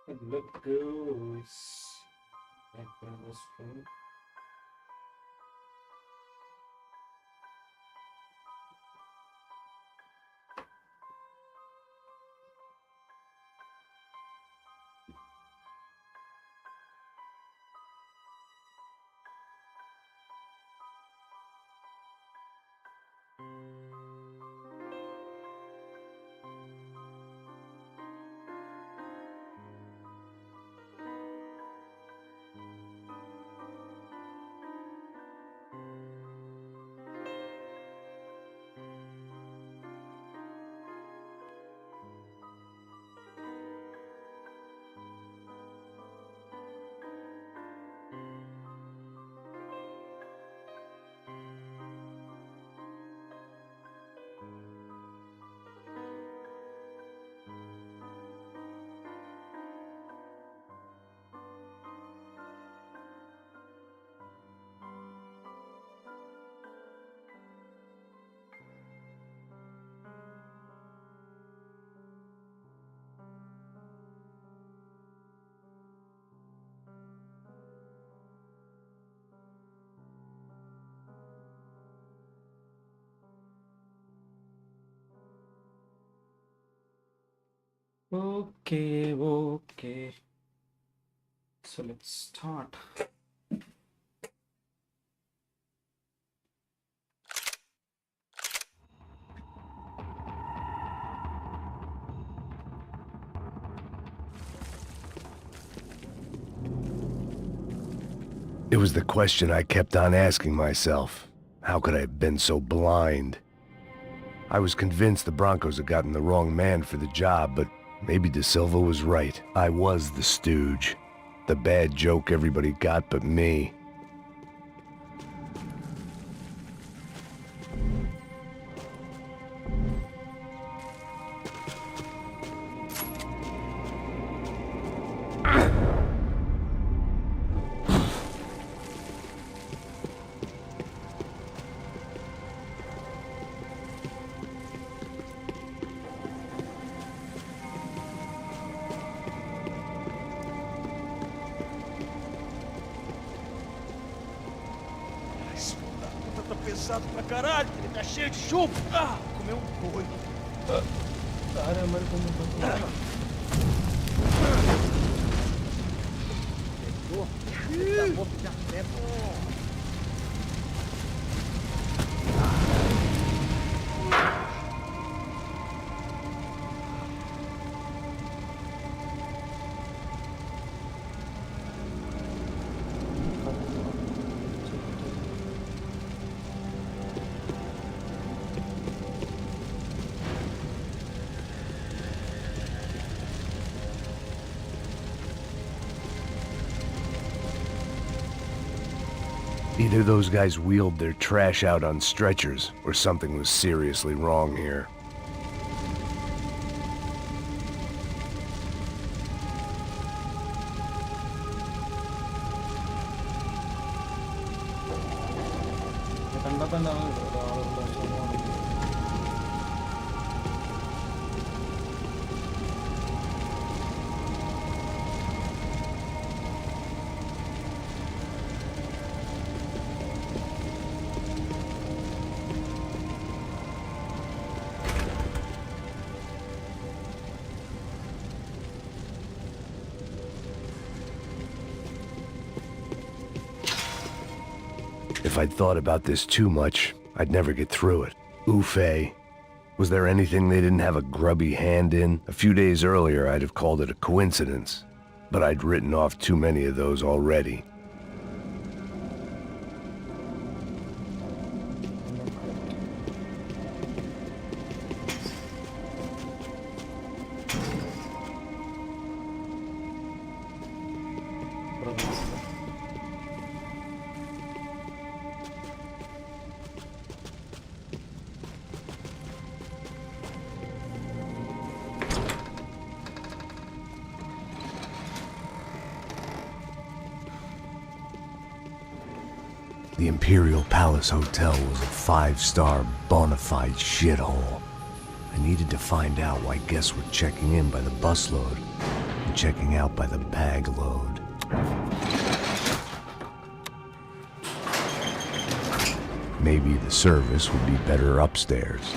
Look, goose. That was fun. Okay. So let's start. It was the question I kept on asking myself. How could I have been so blind? I was convinced the Broncos had gotten the wrong man for the job, but maybe De Silva was right. I was the stooge. The bad joke everybody got but me. Pesado pra caralho, ele tá cheio de chumbo. Comeu um boi. Caramba, ele comeu um boi. Pegou? Tá bom, já pegou. Either those guys wheeled their trash out on stretchers, or something was seriously wrong here. If I'd thought about this too much, I'd never get through it. Oof-ay. Was there anything they didn't have a grubby hand in? A few days earlier, I'd have called it a coincidence, but I'd written off too many of those already. The Imperial Palace Hotel was a 5-star bona fide shithole. I needed to find out why guests were checking in by the busload and checking out by the bag load. Maybe the service would be better upstairs.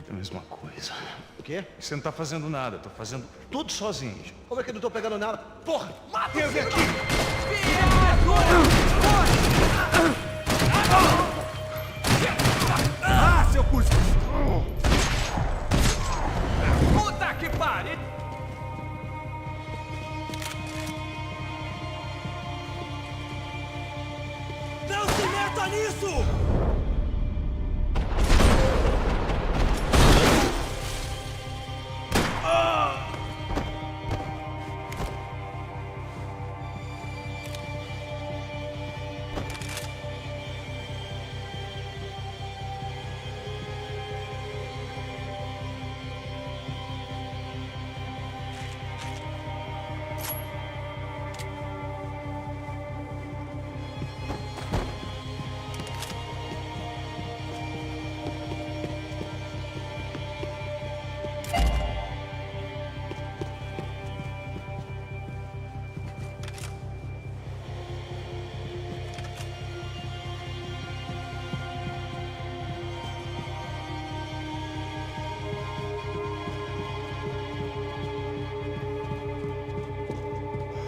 É a mesma coisa. O quê? Você não tá fazendo nada, eu tô fazendo tudo sozinho. Como é que eu não tô pegando nada? Porra! Mata Eu vim aqui! Ah, seu cusco! Puta que pariu! Não se meta nisso!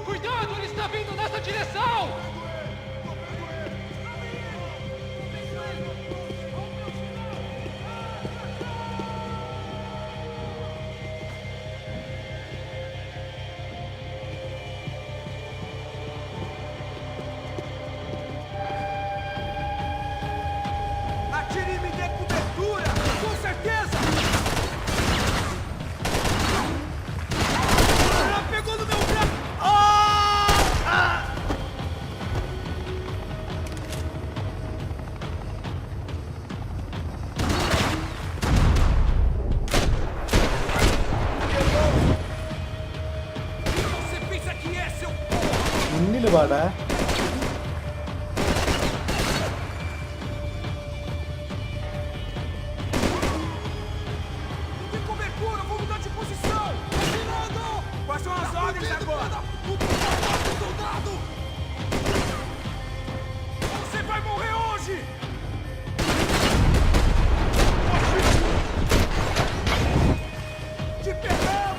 Cuidado, ele está vindo nessa direção! Atire e me dê cobertura! Com certeza! Ela pegou no meu braço! Você pensa que é, seu porra? മുന്നില് പാടാ Não tem cobertura, vou mudar de posição! Atirando! Quais são as ordens agora? Soldado! Você vai morrer hoje! Te pegamos!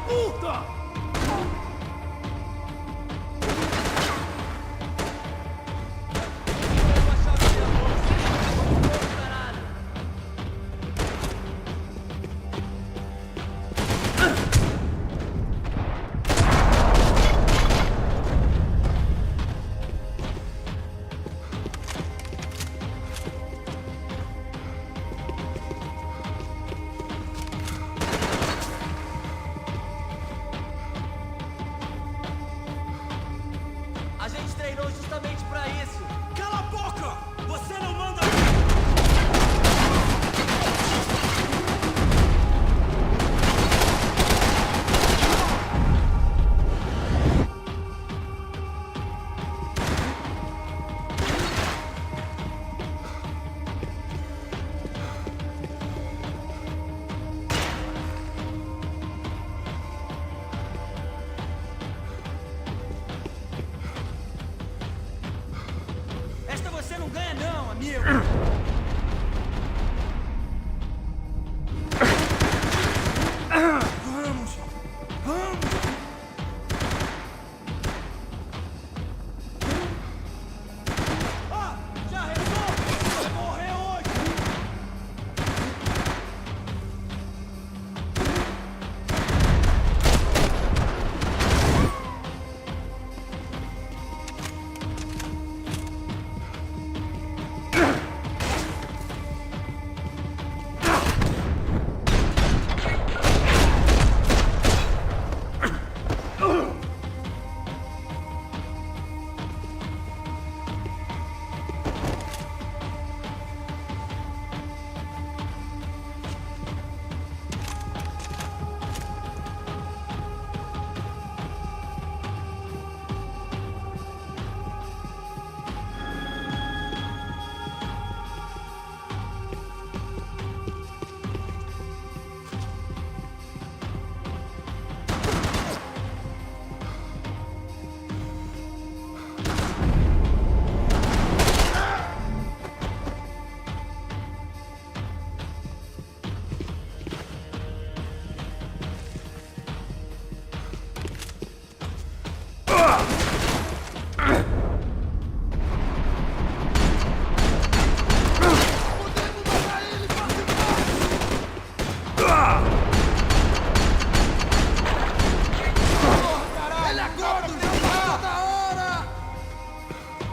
puta! A gente treinou justamente pra isso. Cala a boca! Você não manda... Esta você não ganha não, amigo! Vamos! Vamos! Ah! Já rezou? Vai morrer hoje!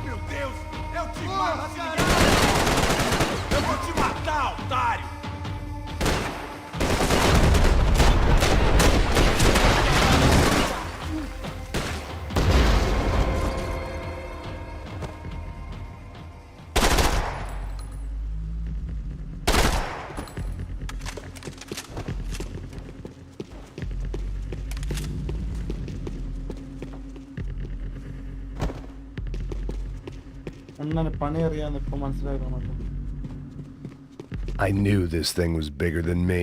Meu Deus! Eu te mato! Eu vou te matar, otário! അണ്ണന് പണി അറിയാന്ന് ഇപ്പൊ മനസ്സിലായി നമുക്ക്. I knew this thing was bigger than me.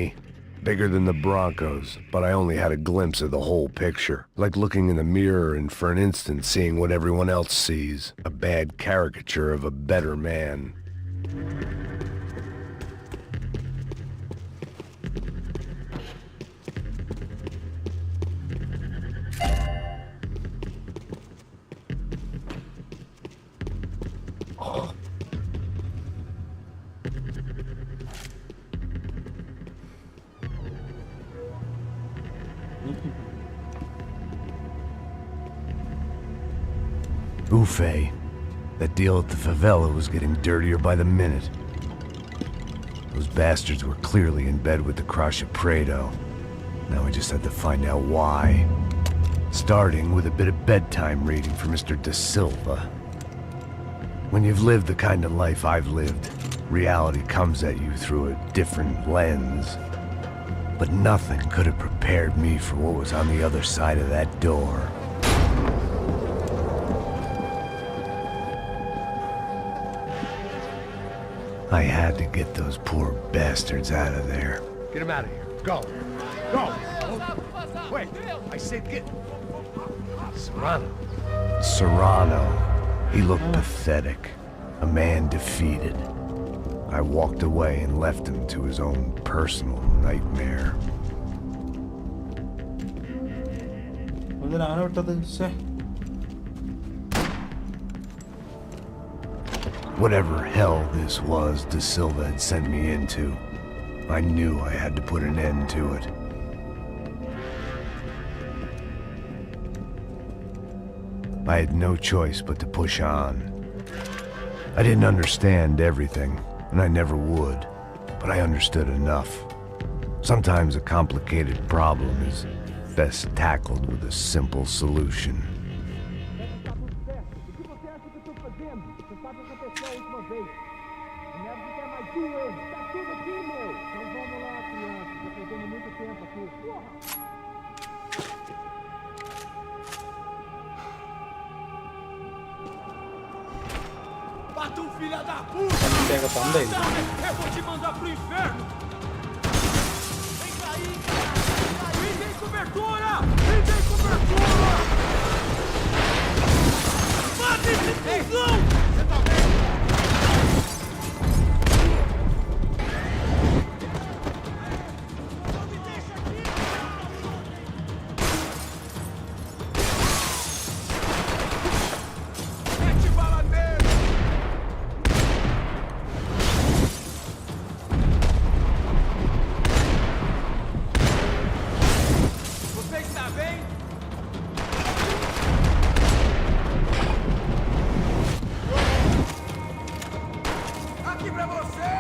Bigger than the Broncos, but I only had a glimpse of the whole picture. Like looking in the mirror and for an instant seeing what everyone else sees. A bad caricature of a better man. Buffet. That deal at the favela was getting dirtier by the minute. Those bastards were clearly in bed with the Crush of Prado. Now we just had to find out why. Starting with a bit of bedtime reading for Mr. Da Silva. When you've lived the kind of life I've lived, reality comes at you through a different lens. But nothing could have prepared me for what was on the other side of that door. I had to get those poor bastards out of there. Get him out of here. Go. Go. Wait. I said get... Serrano. Serrano. He looked pathetic. A man defeated. I walked away and left him to his own personal nightmare. എന്തിനാ ആന വിട്ടത്? ശ്ശേ. Whatever hell this was De Silva had sent me into, I knew I had to put an end to it. I had no choice but to push on. I didn't understand everything, and I never would, but I understood enough. Sometimes a complicated problem is best tackled with a simple solution. Bata filha da puta! Pega também. Eu vou te mandar pro inferno! Vem cair, cara! Me dê cobertura! Me dê cobertura! Mata esse cuzão! Você tá bem? Não me deixa aqui! Mete bala nele! Você está bem? Aqui pra você!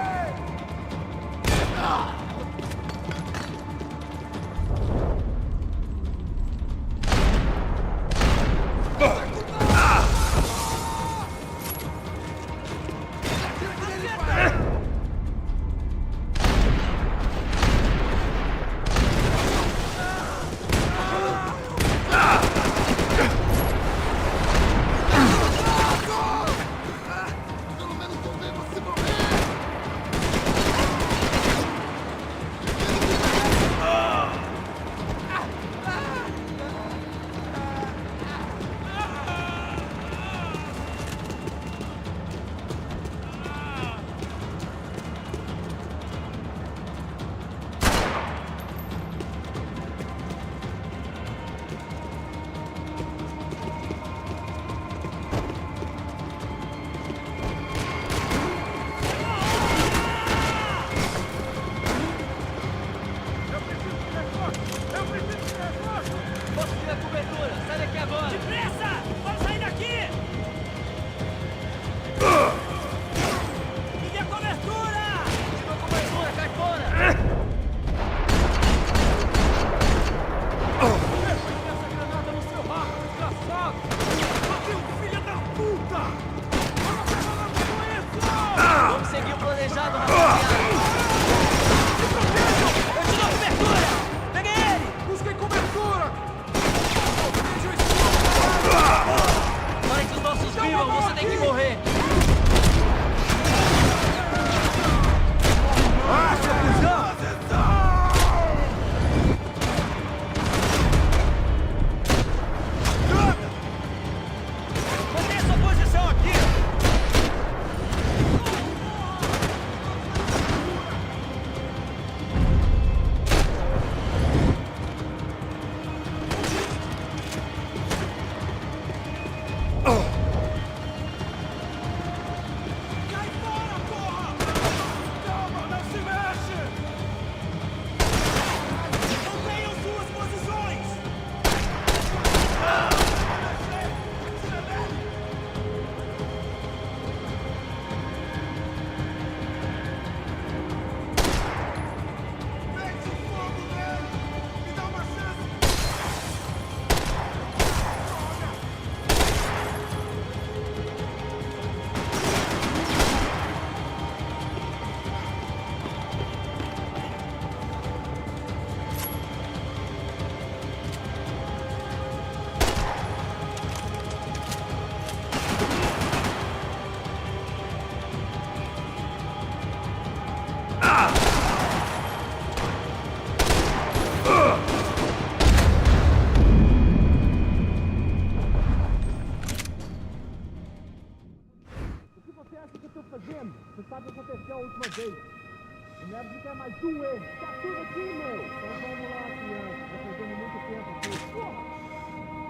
aconteceu a última vez. Eu lembro de que é mais um erro. Tá tudo aqui, meu. Então vamos lá, criança. Tá perdendo muito tempo aqui. Porra!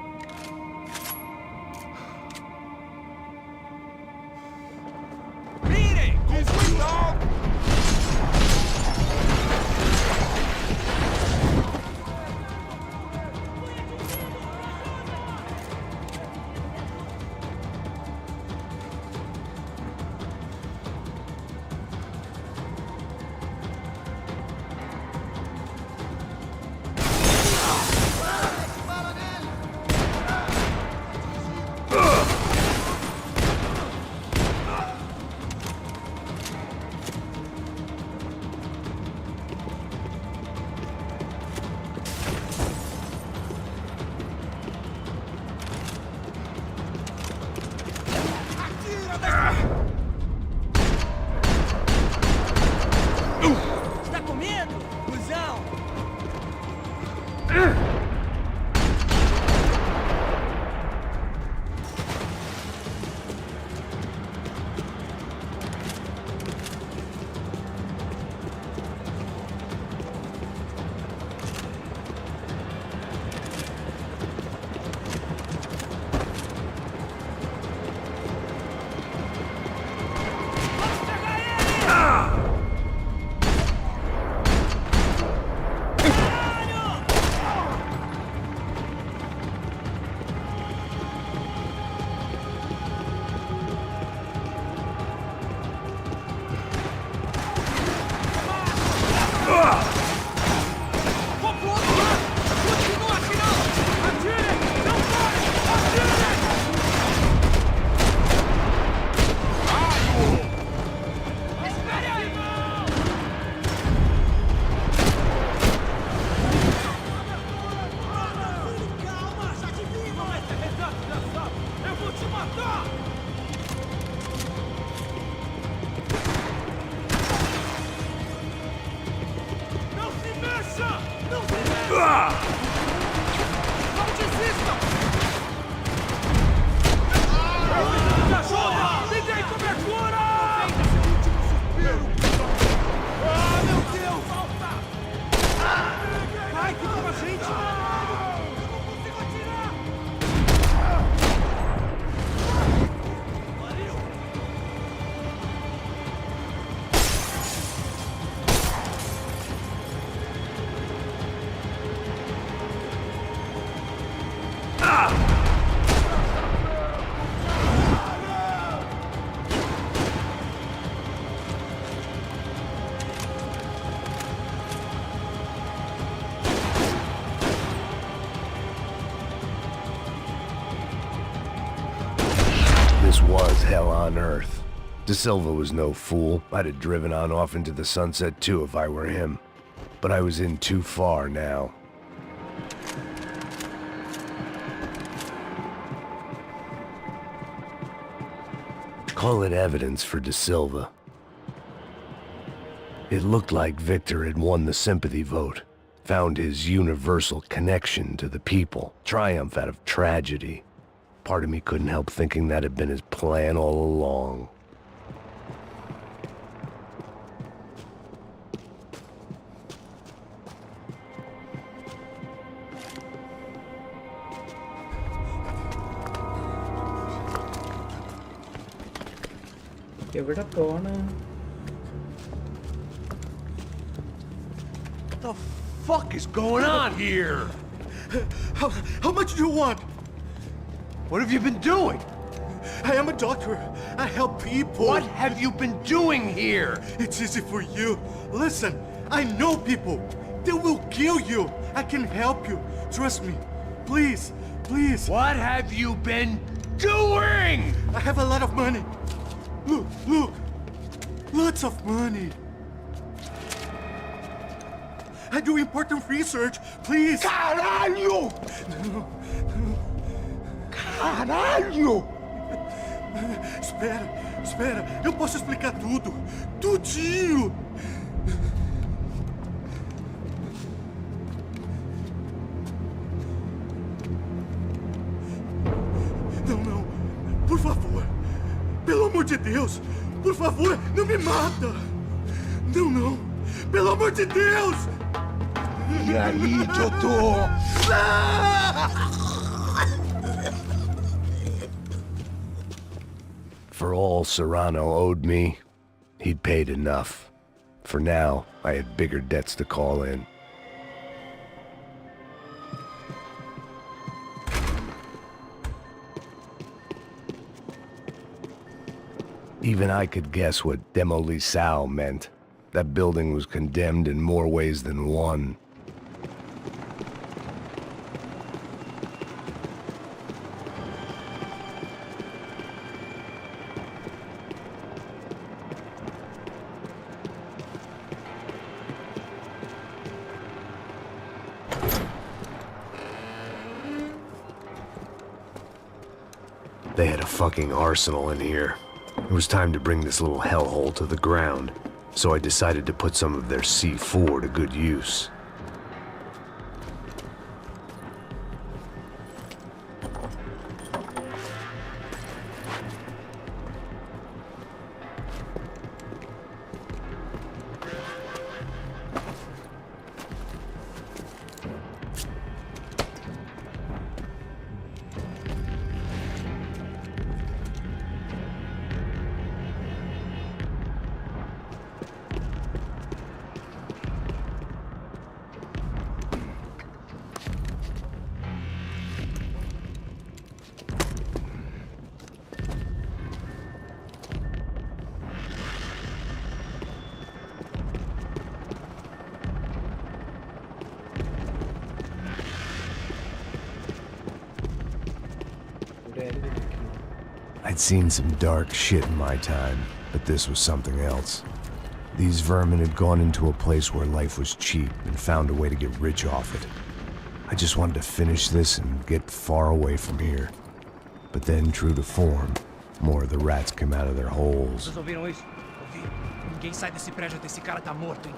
cuzão! This was hell on earth. De Silva was no fool. I'd have driven on off into the sunset too if I were him. But I was in too far now. Call it evidence for De Silva. It looked like Victor had won the sympathy vote, found his universal connection to the people, triumph out of tragedy. Part of me couldn't help thinking that had been his plan all along. എവിടെ പോണ്? What the fuck is going on here? How much do you want? What have you been doing? I am a doctor. I help people. What have you been doing here? It's easy for you. Listen, I know people. They will kill you. I can help you. Trust me. Please, please. What have you been doing? I have a lot of money. Look, look. Lots of money. I do important research. Please. Caralho! Caralho! Espera, espera. Eu posso explicar tudo. Tudinho. Não, não. Por favor. Pelo amor de Deus. Por favor, não me mata. Não, não. Pelo amor de Deus. E aí, doutor? For all Serrano owed me, he'd paid enough. For now, I had bigger debts to call in. Even I could guess what demolição meant. That building was condemned in more ways than one. They had a fucking arsenal in here. It was time to bring this little hellhole to the ground. so I decided to put some of their C4 to good use. I'd seen some dark shit in my time, but this was something else. These vermin had gone into a place where life was cheap and found a way to get rich off it. I just wanted to finish this and get far away from here. But then, true to form, more of the rats came out of their holes. Vocês ouviram isso? Ouvi. Ninguém sai desse prédio até esse cara tá morto, hein?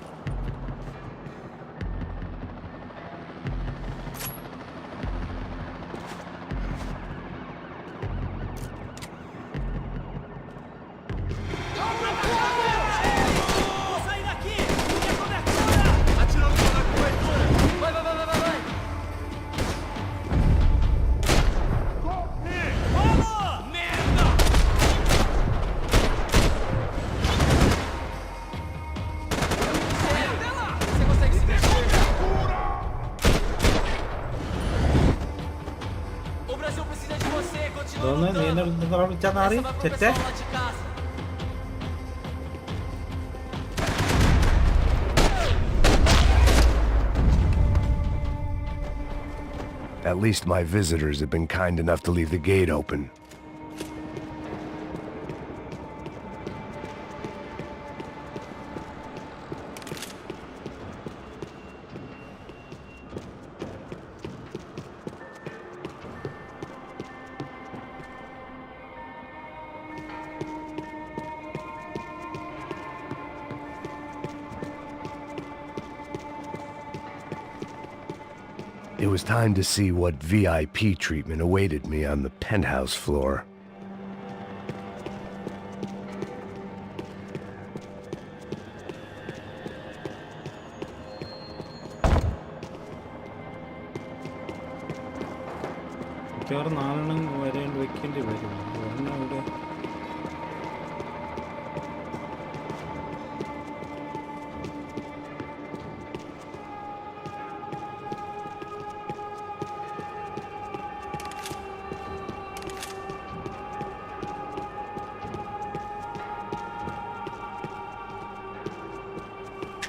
At least my visitors have been kind enough to leave the gate open. It was time to see what VIP treatment awaited me on the penthouse floor.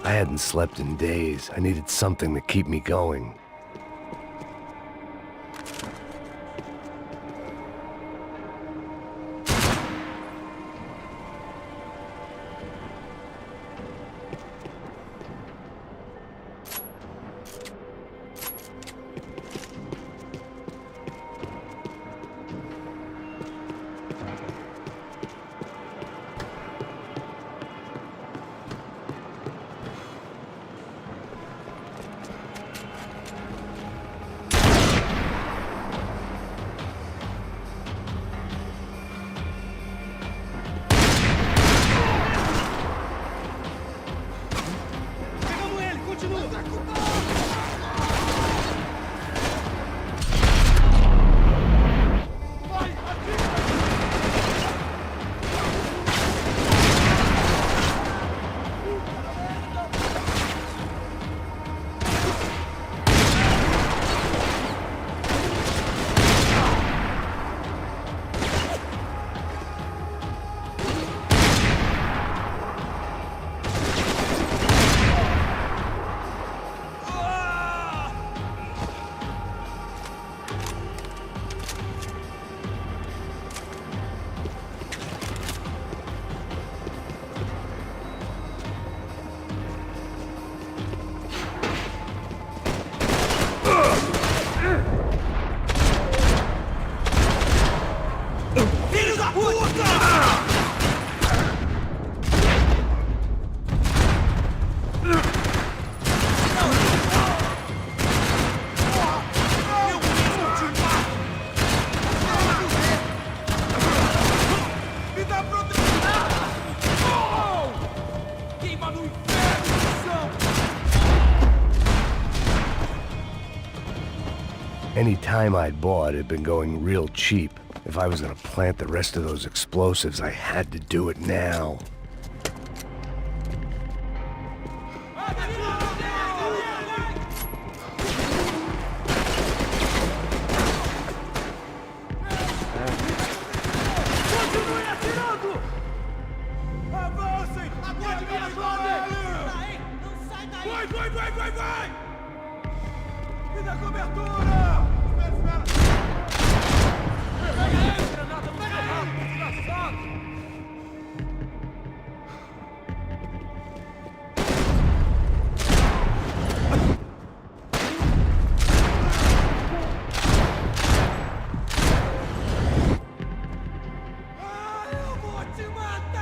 I hadn't slept in days. I needed something to keep me going. Any time I'd bought had been going real cheap. If I was gonna plant the rest of those explosives, I had to do it now. Continue atirando! Avancem! Não sai daí! Vai! Me dá cobertura! Pega ele! Granada no terrado, desgraçado! Eu vou te matar!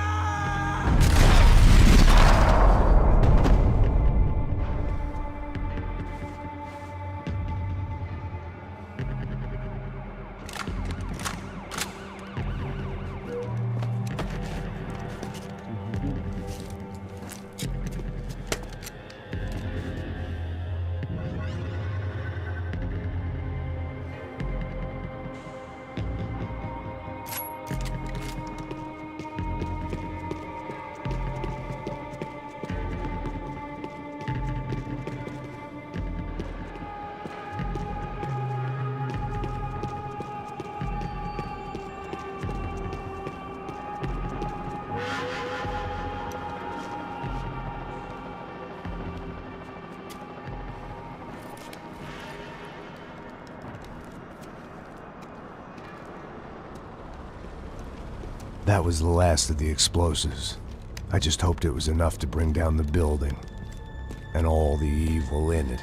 That was the last of the explosives. I just hoped it was enough to bring down the building. And all the evil in it.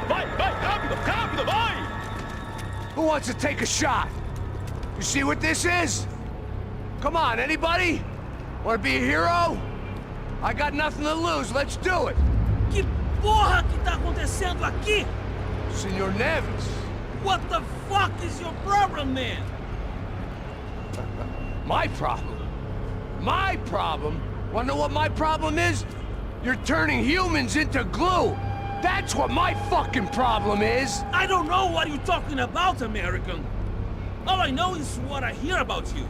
Vai, rápido, vai! Who wants to take a shot? You see what this is? Come on, anybody? Want to be a hero? I got nothing to lose, let's do it! Que porra que tá acontecendo aqui? Senor Neves. What the fuck is your problem, man? My problem? My problem? Wanna know what my problem is? You're turning humans into glue! That's what my fucking problem is! I don't know what you're talking about, American. All I know is what I hear about you.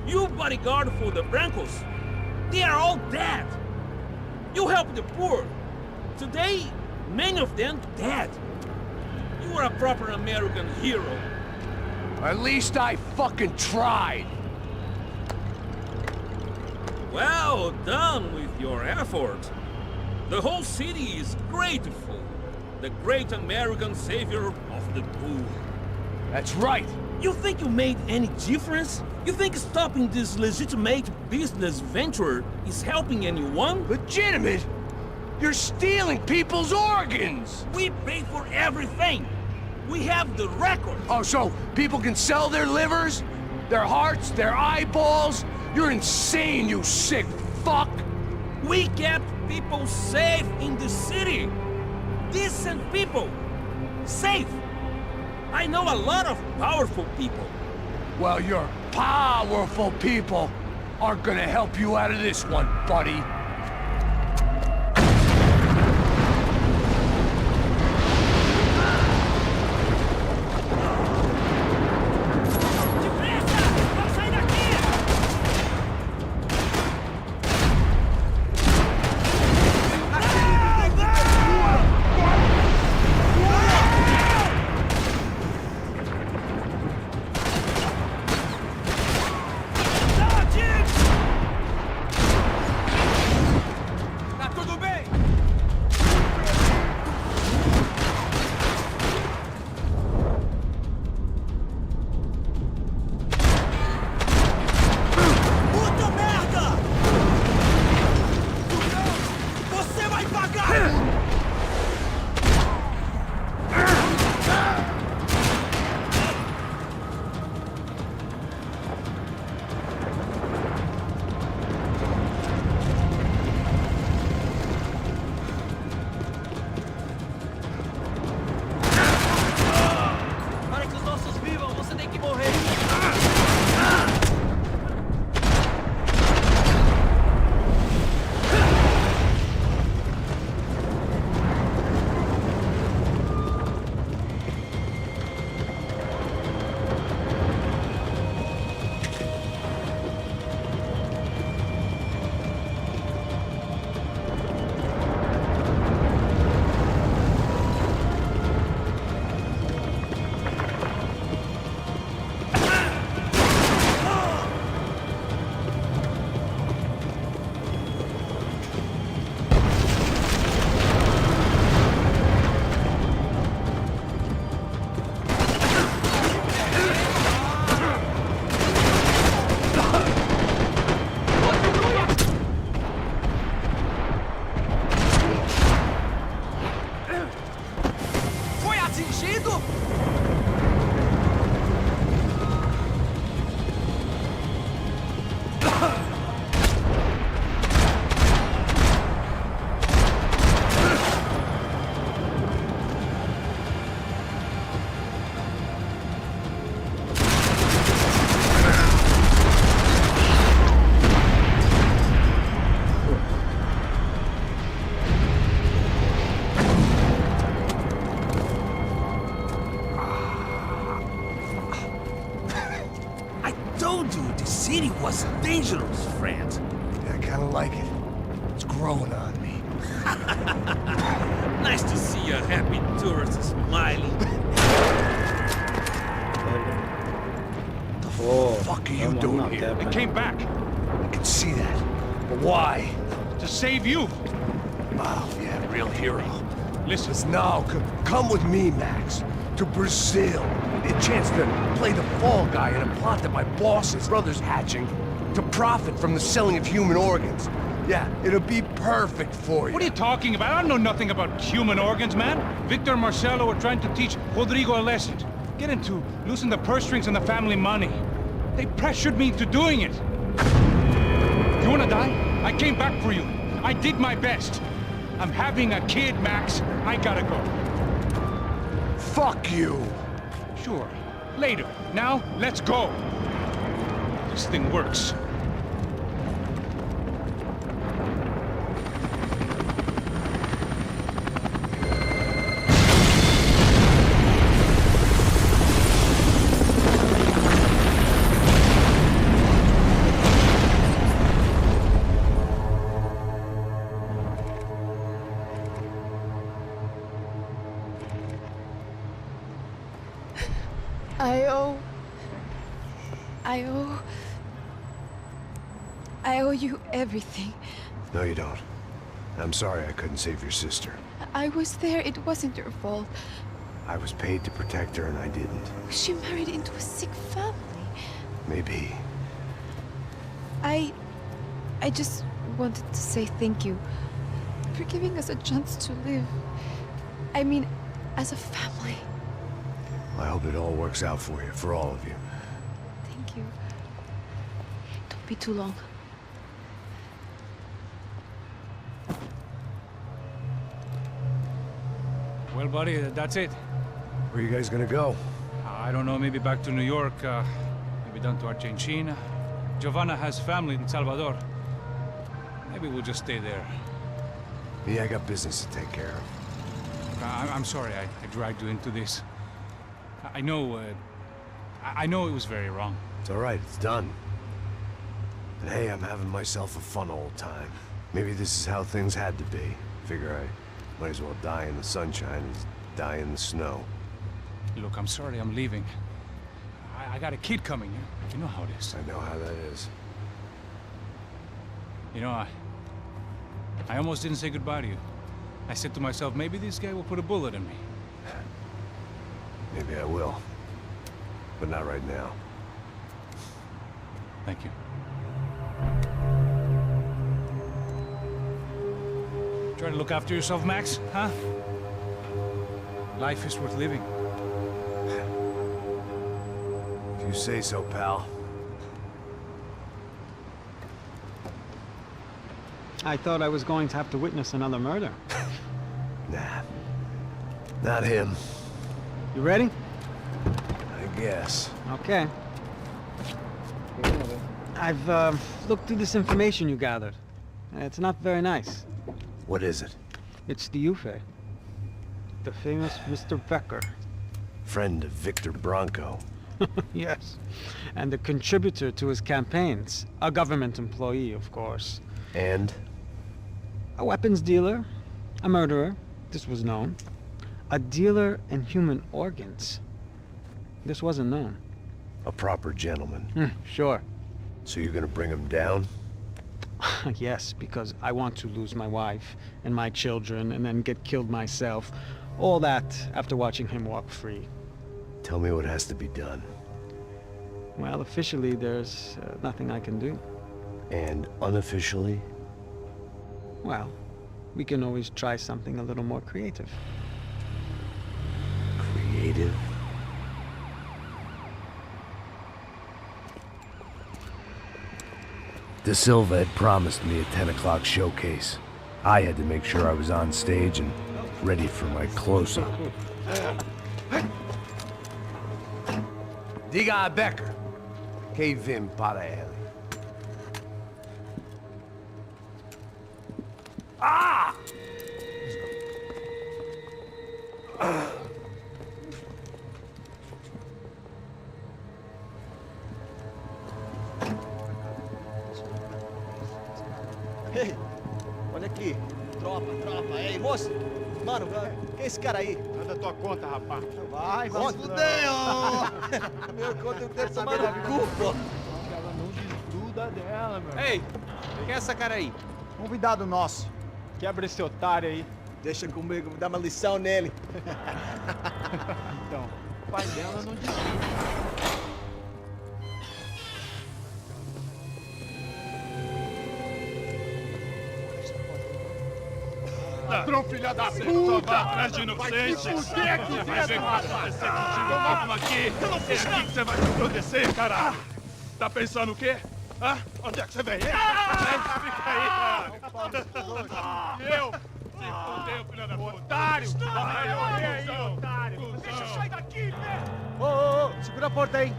You bodyguard for the Brancos. They are all dead. You help the poor. Today, many of them dead. You are a proper American hero. At least I fucking tried! Well done with your effort. The whole city is grateful. The great American savior of the poor. That's right! You think you made any difference? You think stopping this legitimate business venture is helping anyone? Legitimate? You're stealing people's organs! We pay for everything. We have the record. Oh, so people can sell their livers? Their hearts? Their eyeballs? You're insane, you sick fuck! We kept people safe in the city. Decent people. Safe. I know a lot of powerful people. Well, your powerful people aren't gonna help you out of this one, buddy. was dangerous, friend. I kind of like it. It's growing on me. Nice to see a happy tourist smiling. Fuck are you doing here? They came back I can see that. But why? to save you. Oh, yeah, real hero. Listen, No, come with me, Max. To Brazil. A chance to play the fall guy in a plot that my boss's brother's hatching to profit from the selling of human organs. Yeah, it'll be perfect for you. what are you talking about? I know nothing about human organs, man. Victor and Marcelo were trying to teach Rodrigo a lesson. Get him to loosen the purse strings on the family money. They pressured me into doing it. You wanna die? I came back for you. I did my best. I'm having a kid, Max. I gotta go. Fuck you! Sure. Later. Now, let's go. This thing works. I owe you everything. No, you don't. I'm sorry I couldn't save your sister. I was there. It wasn't your fault. I was paid to protect her and I didn't. She married into a sick family. Maybe. I just wanted to say thank you for giving us a chance to live. I mean, as a family. I hope it all works out for you, for all of you. Thank you. Don't be too long. Well, buddy, that's it. Where are you guys gonna go? I don't know, maybe back to New York, maybe down to Argentina. Giovanna has family in Salvador. Maybe we'll just stay there. Yeah, I got business to take care of. I'm sorry I dragged you into this. I know it was very wrong. It's all right, it's done. And hey, I'm having myself a fun old time. Maybe this is how things had to be. Figure I might as well die in the sunshine as die in the snow. Look, I'm sorry I'm leaving. I got a kid coming. You know how it is. I know how that is. You know, I almost didn't say goodbye to you. I said to myself, maybe this guy will put a bullet in me. Maybe I will. But not right now. Thank you. Try to look after yourself, Max, huh? Life is worth living. If you say so, pal. I thought I was going to have to witness another murder. Nah. Not him. You ready? I guess. Okay. I've looked through this information you gathered. It's not very nice. What is it? It's the Ufe. The famous Mr. Becker. Friend of Victor Bronco. Yes. And a contributor to his campaigns. A government employee, of course. And? A weapons dealer. A murderer. This was known. A dealer in human organs. This wasn't known. A proper gentleman. Sure. So you're gonna bring him down? Yes, because I want to lose my wife and my children and then get killed myself. All that after watching him walk free. Tell me what has to be done. Well, officially, there's nothing I can do. And unofficially? Well, we can always try something a little more creative. Creative? De Silva had promised me a 10 o'clock showcase. I had to make sure I was on stage and ready for my close-up. Diga a Becker. Que vim para ele. Ah! Aí, moço. Mano, quem é esse cara aí? Manda tua conta, rapaz. Vai, fudeu! Meu conta eu quero tomar no cu, pô. Ela não desgruda dela, meu. Ei, quem é essa cara aí? Convidado nosso. Quebra esse otário aí. Deixa comigo, vou dar uma lição nele. Então, o pai dela não desgruda. Ladrão, filha da puta! Atrás de inocente! Vai aqui dentro, rapaz! Vamos aqui! Eu não fiz nada! Que você vai me proteger, caralho! Tá pensando o quê? Hã? Onde é que você vem? Fica aí, cara! E eu? Se fodeu, filha da puta! Otário! Vai, aí, otário! Deixa eu sair daqui, velho! Ô, segura a porta aí!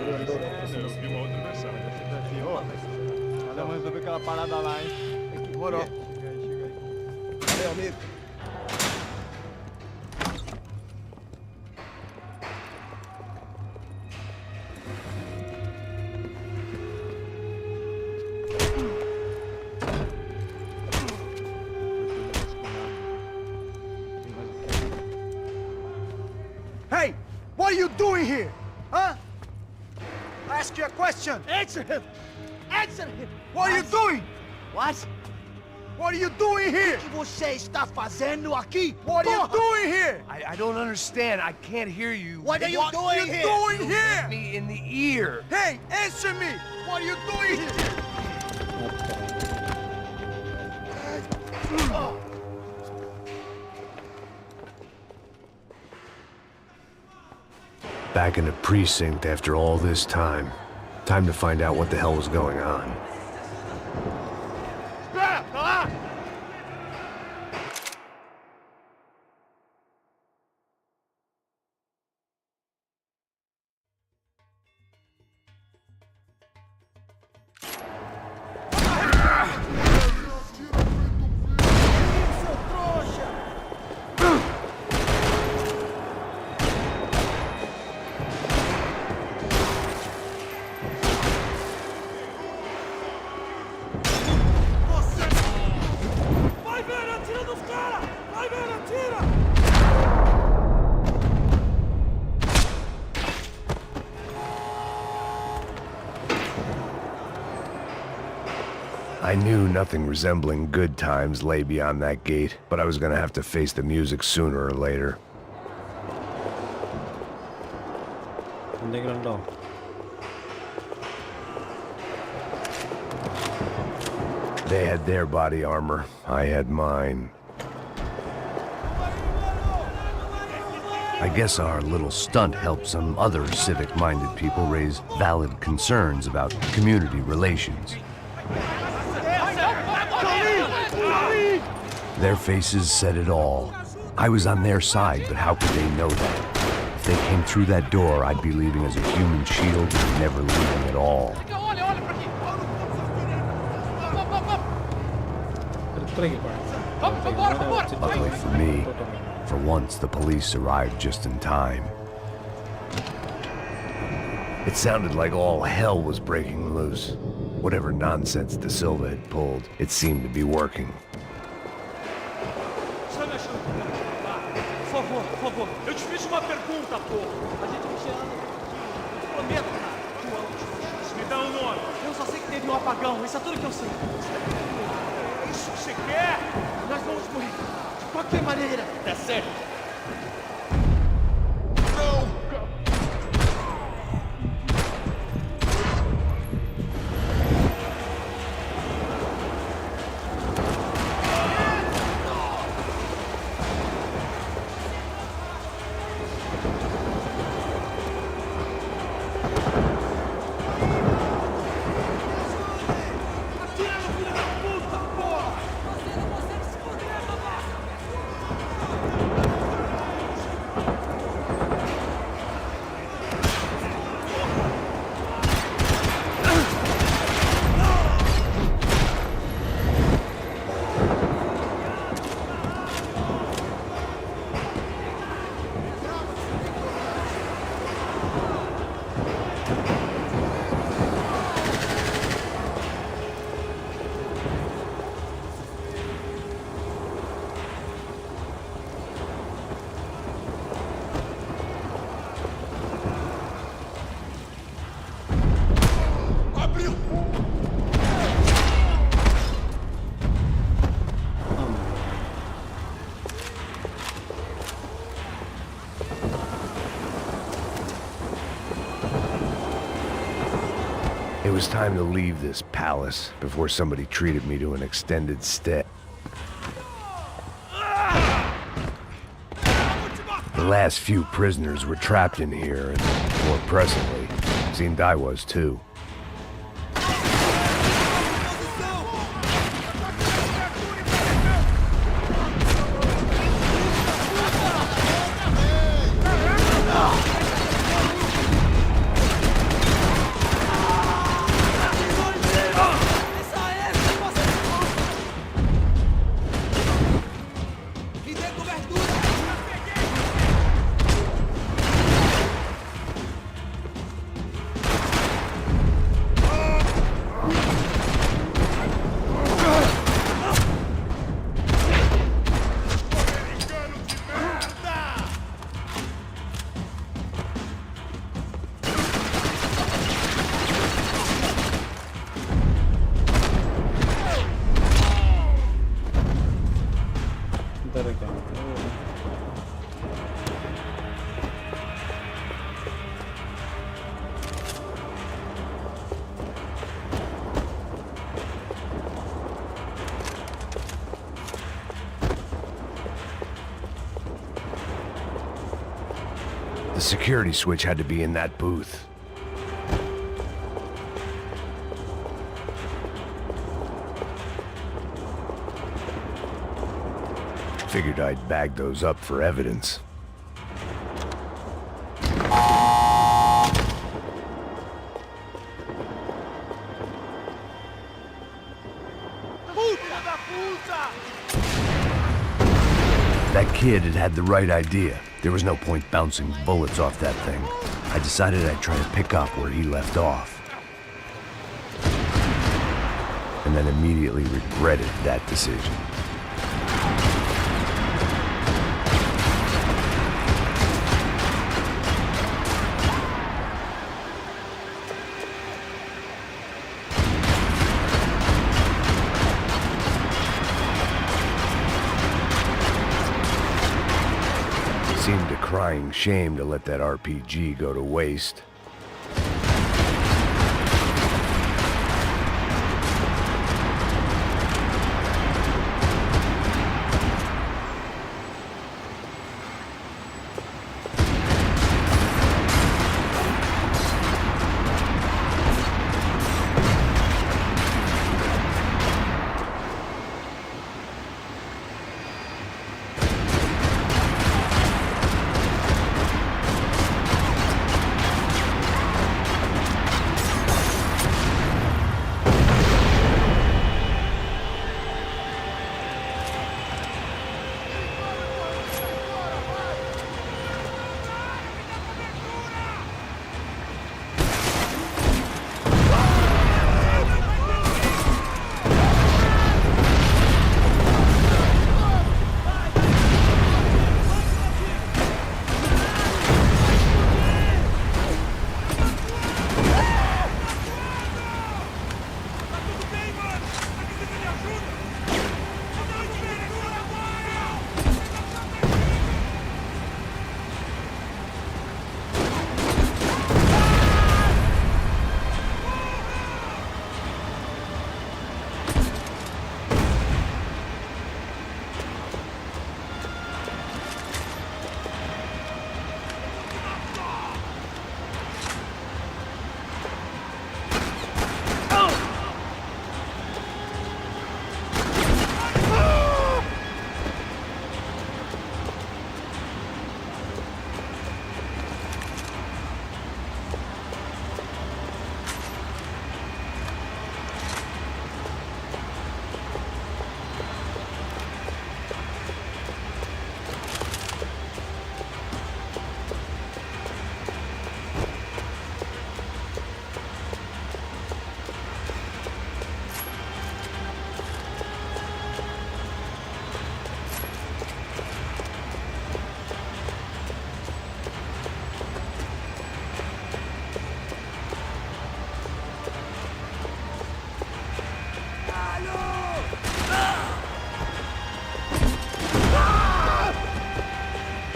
Eu vi uma outra versão. Vamos resolver aquela parada lá, hein? Demorou. Chega aí. Meu amigo. Hey! What are you doing here? Huh? I ask you a question. Answer him! Answer him! What are you doing? What? What are you doing here? O que você está fazendo aqui? What are you doing here? I don't understand. I can't hear you. What are you doing here? Doing here? Me in the ear. Hey, answer me! What are you doing here? Back in the precinct after all this time. Time to find out what the hell was going on. I knew nothing resembling good times lay beyond that gate, but I was gonna have to face the music sooner or later. They had their body armor, I had mine. I guess our little stunt helped some other civic-minded people raise valid concerns about community relations. Their faces said it all. I was on their side, but how could they know that? If they came through that door, I'd be leaving as a human shield and never leaving at all. Luckily for me, for once the police arrived just in time. It sounded like all hell was breaking loose. Whatever nonsense De Silva had pulled, it seemed to be working. Por favor, eu te fiz uma pergunta, pô. A gente te ama. Eu te prometo, cara. Tu ama os Me dá um nome. Eu só sei que teve um apagão, isso é tudo que eu sei. É isso que você quer? Nós vamos morrer. De qualquer maneira. Tá certo. was time to leave this palace before somebody treated me to an extended stay. The last few prisoners were trapped in here, and more pressingly, seemed I was too. The security switch had to be in that booth. Figured I'd bag those up for evidence. That kid had the right idea. There was no point bouncing bullets off that thing. I decided I'd try to pick up where he left off. And then immediately regretted that decision. Seemed a crying shame to let that RPG go to waste.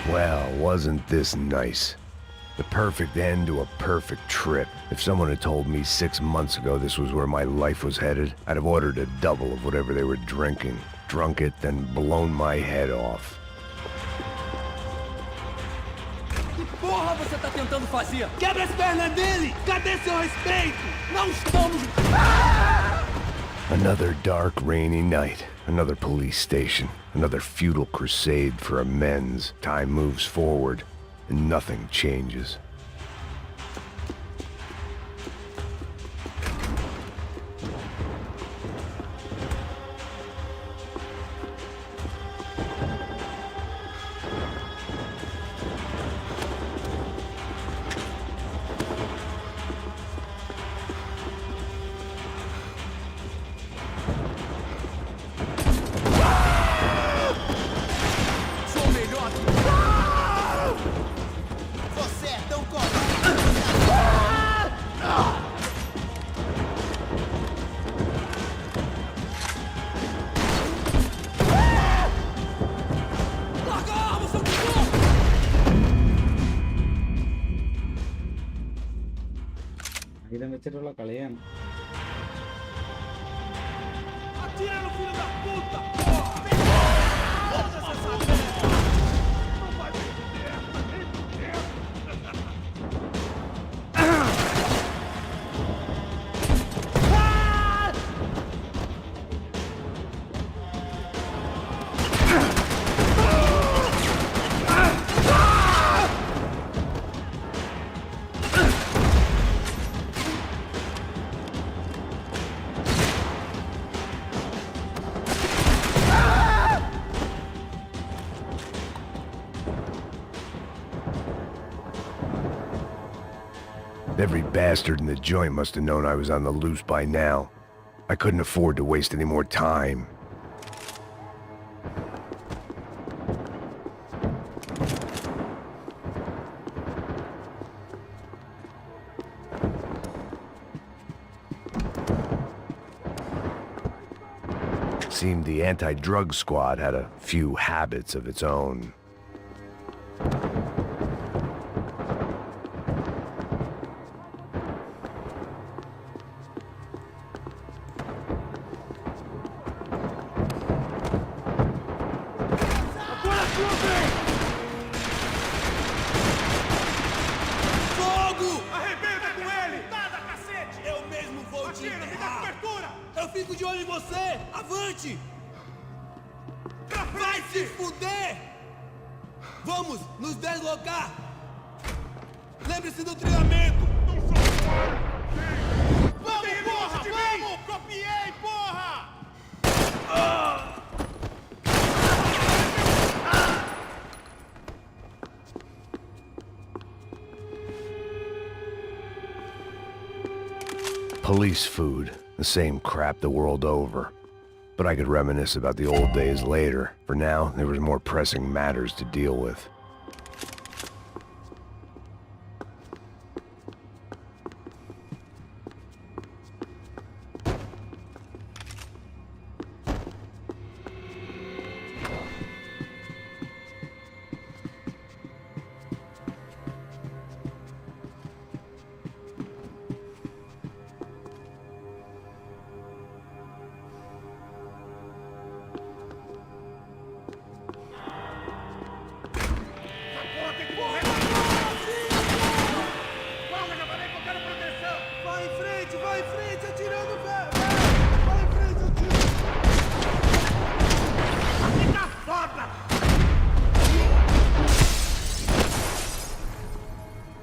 Well, wasn't this nice? The perfect end to a perfect trip. If someone had told me 6 months ago this was where my life was headed, I'd have ordered a double of whatever they were drinking, drunk it, then blown my head off. Que porra você tá tentando fazer? Quebra as pernas dele! Cadê seu respeito? Não estamos... Another dark, rainy night. Another police station. Another futile crusade for amends. Time moves forward, and nothing changes. ആയുധം വെച്ചിട്ടുള്ള കളിയാണ്. Atira no filho da puta! Every bastard in the joint must have known I was on the loose by now. I couldn't afford to waste any more time. Seemed the anti-drug squad had a few habits of its own. Vai se fuder! Vamos nos deslocar! Lembre-se do treinamento! Vamos, porra! Vamos! Copiei, porra! Police food, the same crap the world over. But I could reminisce about the old days later. For now, there was more pressing matters to deal with.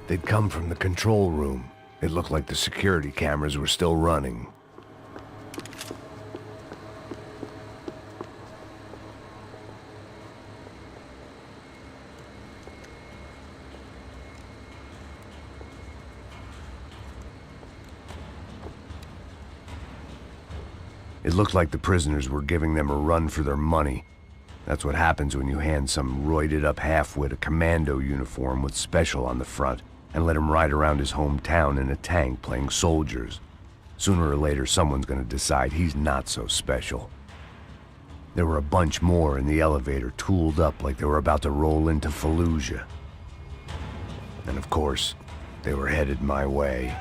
They'd come from the control room. It looked like the security cameras were still running. It looked like the prisoners were giving them a run for their money. That's what happens when you hand some roided-up half-wit a commando uniform with special on the front and let him ride around his hometown in a tank playing soldiers. Sooner or later, someone's gonna decide he's not so special. There were a bunch more in the elevator, tooled up like they were about to roll into Fallujah. And of course, they were headed my way.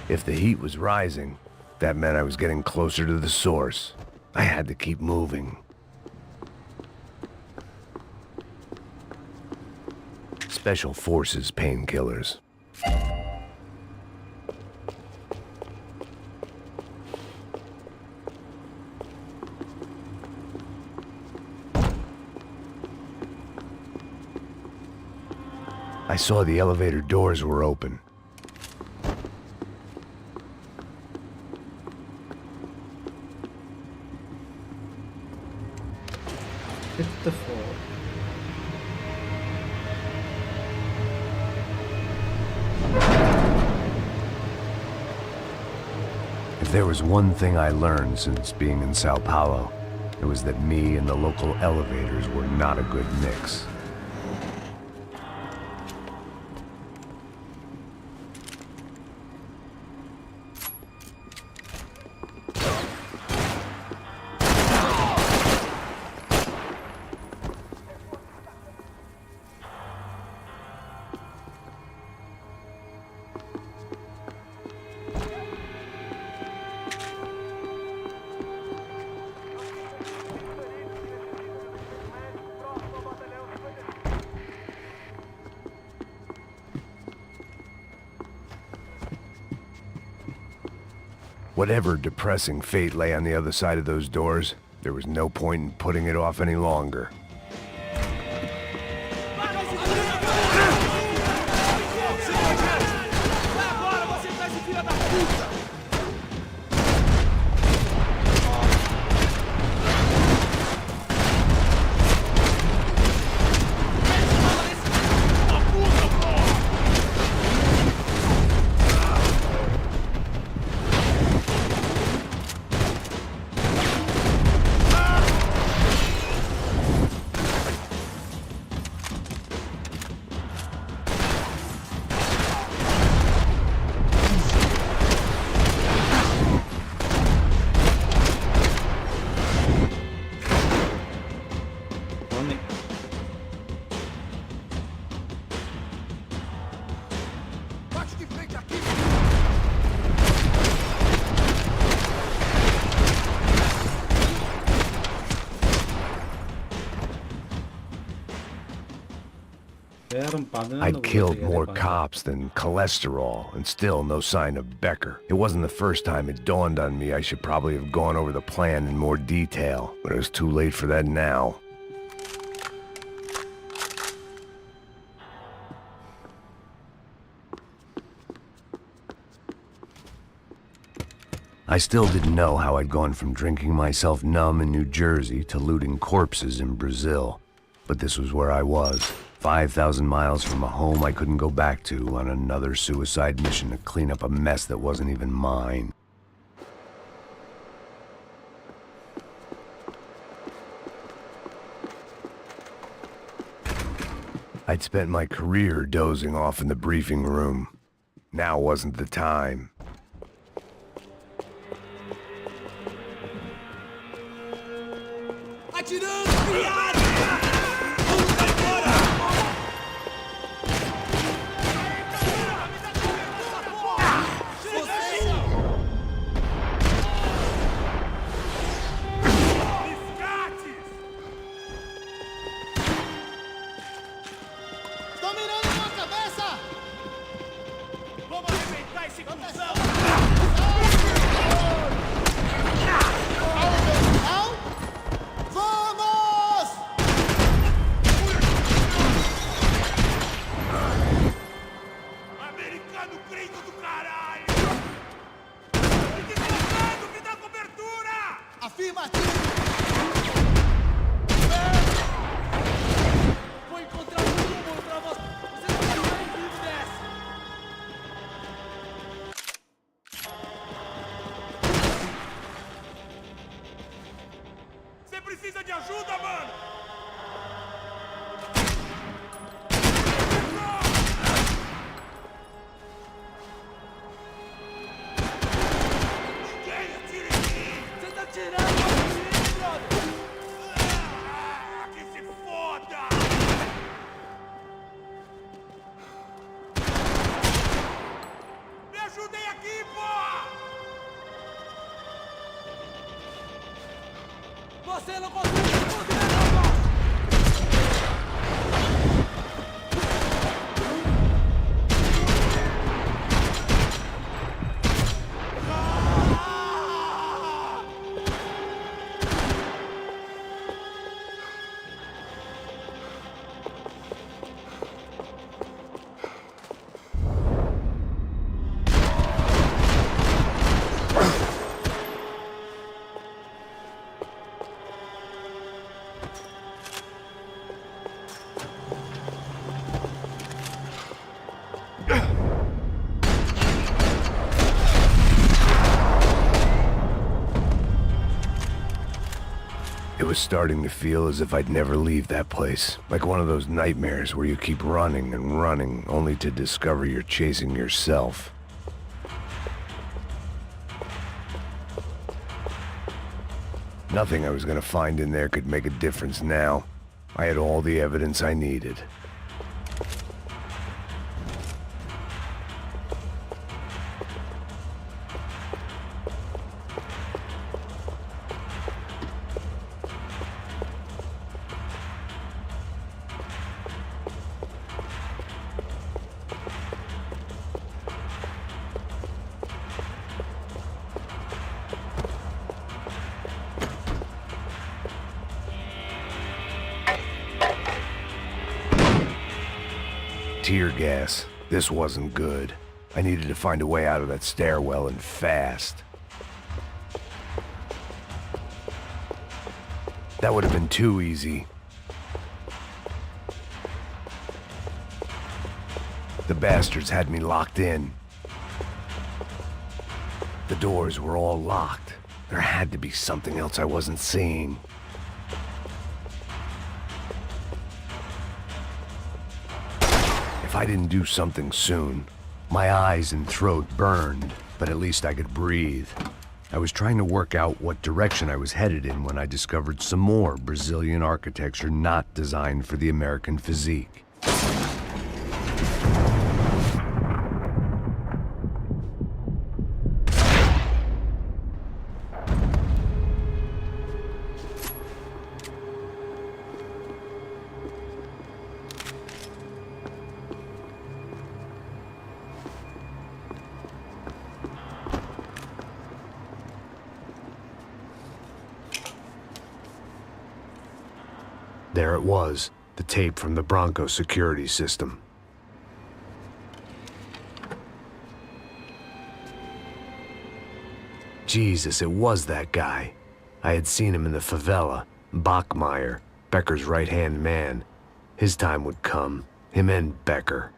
If the heat was rising, that meant I was getting closer to the source. I had to keep moving. Special Forces painkillers. I saw the elevator doors were open. Fifth floor. If there was one thing I learned since being in Sao Paulo, it was that me and the local elevators were not a good mix. Whatever depressing fate lay on the other side of those doors, there was no point in putting it off any longer. I'd killed more cops than cholesterol, and still no sign of Becker. It wasn't the first time it dawned on me I should probably have gone over the plan in more detail, but it was too late for that now. I still didn't know how I'd gone from drinking myself numb in New Jersey to looting corpses in Brazil, but this was where I was. 5,000 miles from a home I couldn't go back to on another suicide mission to clean up a mess that wasn't even mine. I'd spent my career dozing off in the briefing room. Now wasn't the time. Atirando, viado! Vamos embora! Estão mirando na cabeça! Vamos arrebentar esse cuzão! Vamos! Americano gringo do caralho! Fique colocando, me dá cobertura! Afirmativo! Vou encontrar um número pra você! Você não vai sair vivo dessa! Você precisa de ajuda, mano! Ninguém atira em mim! Você tá tirando a gente, brother! Ah, que se foda! Me ajudem aqui, porra! Você não consegue se conter, rapaz! It was starting to feel as if I'd never leave that place. Like one of those nightmares where you keep running and running, only to discover you're chasing yourself. Nothing I was gonna find in there could make a difference now. I had all the evidence I needed. Tear gas. This wasn't good. I needed to find a way out of that stairwell and fast. That would have been too easy. The bastards had me locked in. The doors were all locked. There had to be something else I wasn't seeing. If I didn't do something soon, my eyes and throat burned, but at least I could breathe. I was trying to work out what direction I was headed in when I discovered some more Brazilian architecture not designed for the American physique. There it was, the tape from the Bronco security system. Jesus, it was that guy. I had seen him in the favela, Bachmeyer, Becker's right-hand man. His time would come, him and Becker.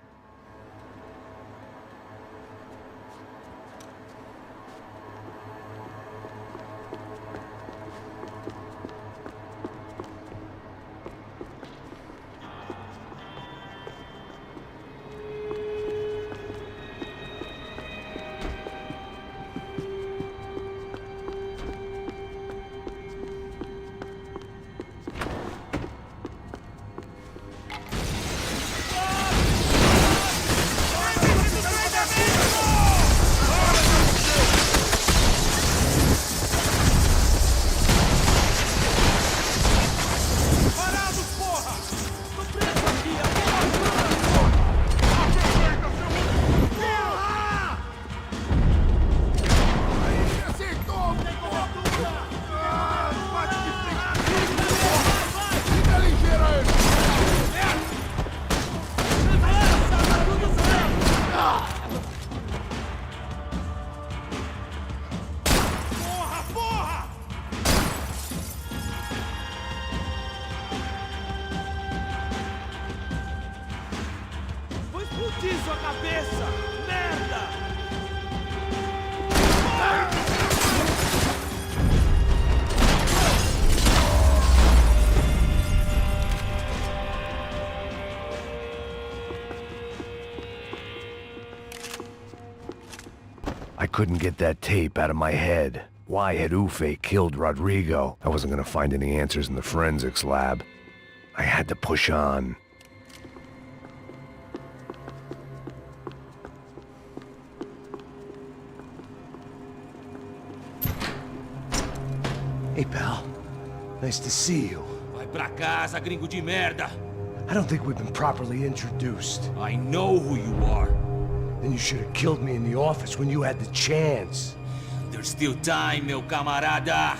Parti sua cabeça! Merda! I couldn't get that tape out of my head. Why had Ufe killed Rodrigo? I wasn't gonna find any answers in the forensics lab. I had to push on. Hey, pal. Nice to see you. Vai pra casa, gringo de merda! I don't think we've been properly introduced. I know who you are. Then you should have killed me in the office when you had the chance. There's still time, meu camarada!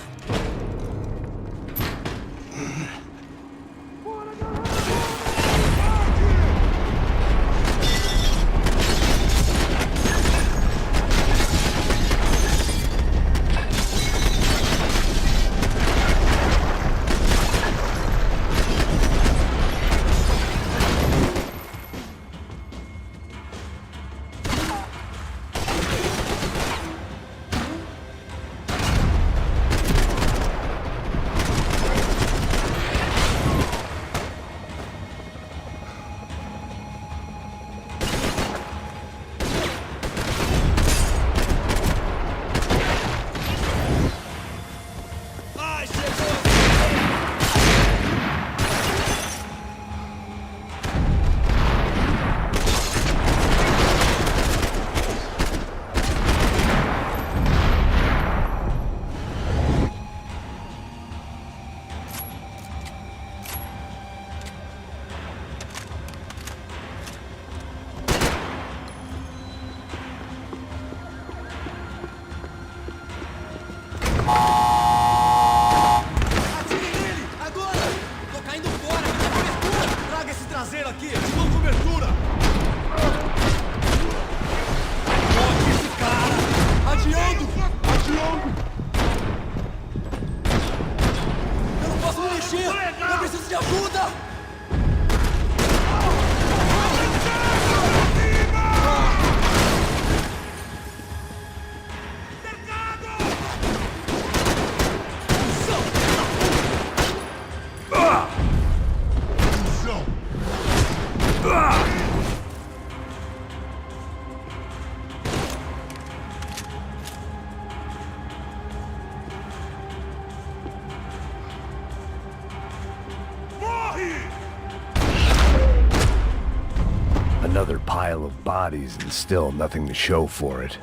Another pile of bodies and still nothing to show for it.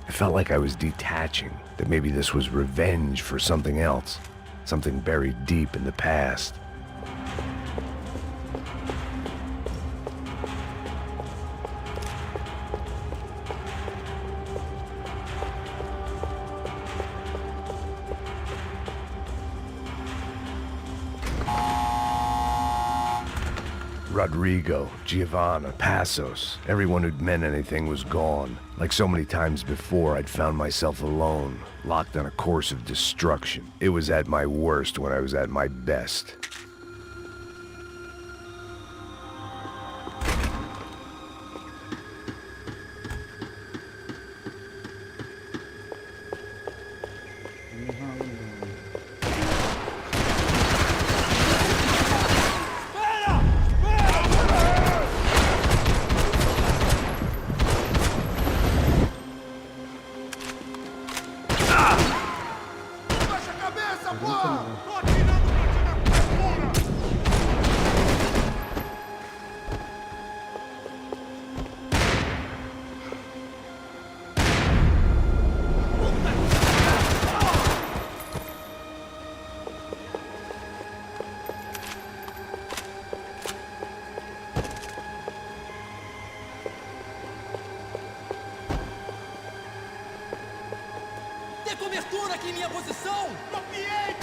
I felt like I was detaching, that maybe this was revenge for something else, something buried deep in the past. Rodrigo, Giovanna, Passos, everyone who'd meant anything was gone. Like so many times before, I'd found myself alone, locked on a course of destruction. It was at my worst when I was at my best. Tem cobertura aqui em minha posição! Copiei!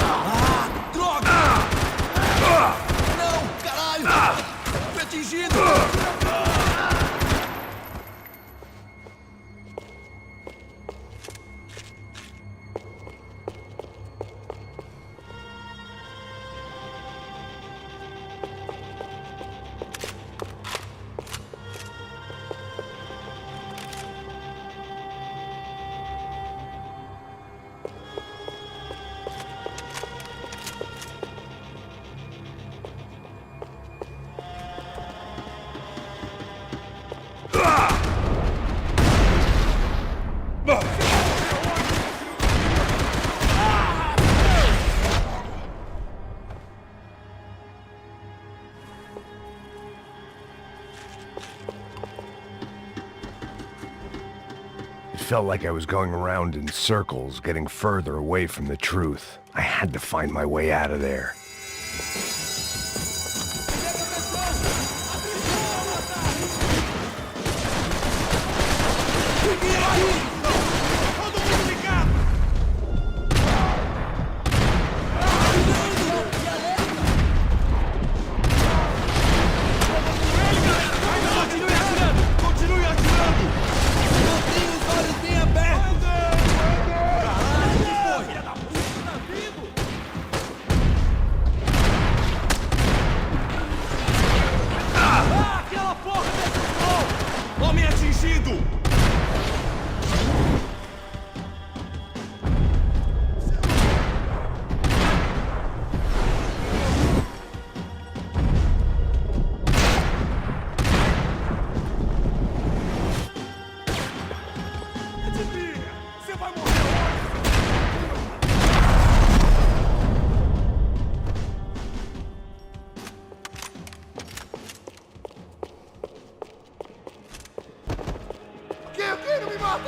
Ah, droga! Não, caralho! Fui atingido! It felt like I was going around in circles, getting further away from the truth. I had to find my way out of there.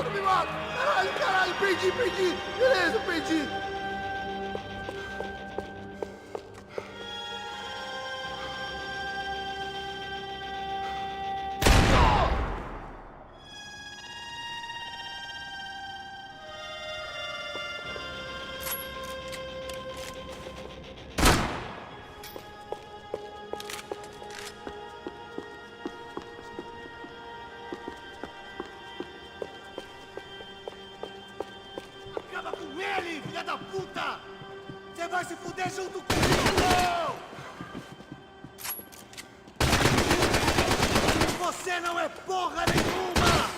Não me mata! Caralho, perdi! Beleza, perdi! Filha da puta! Você vai se fuder junto comigo! Você não é porra nenhuma!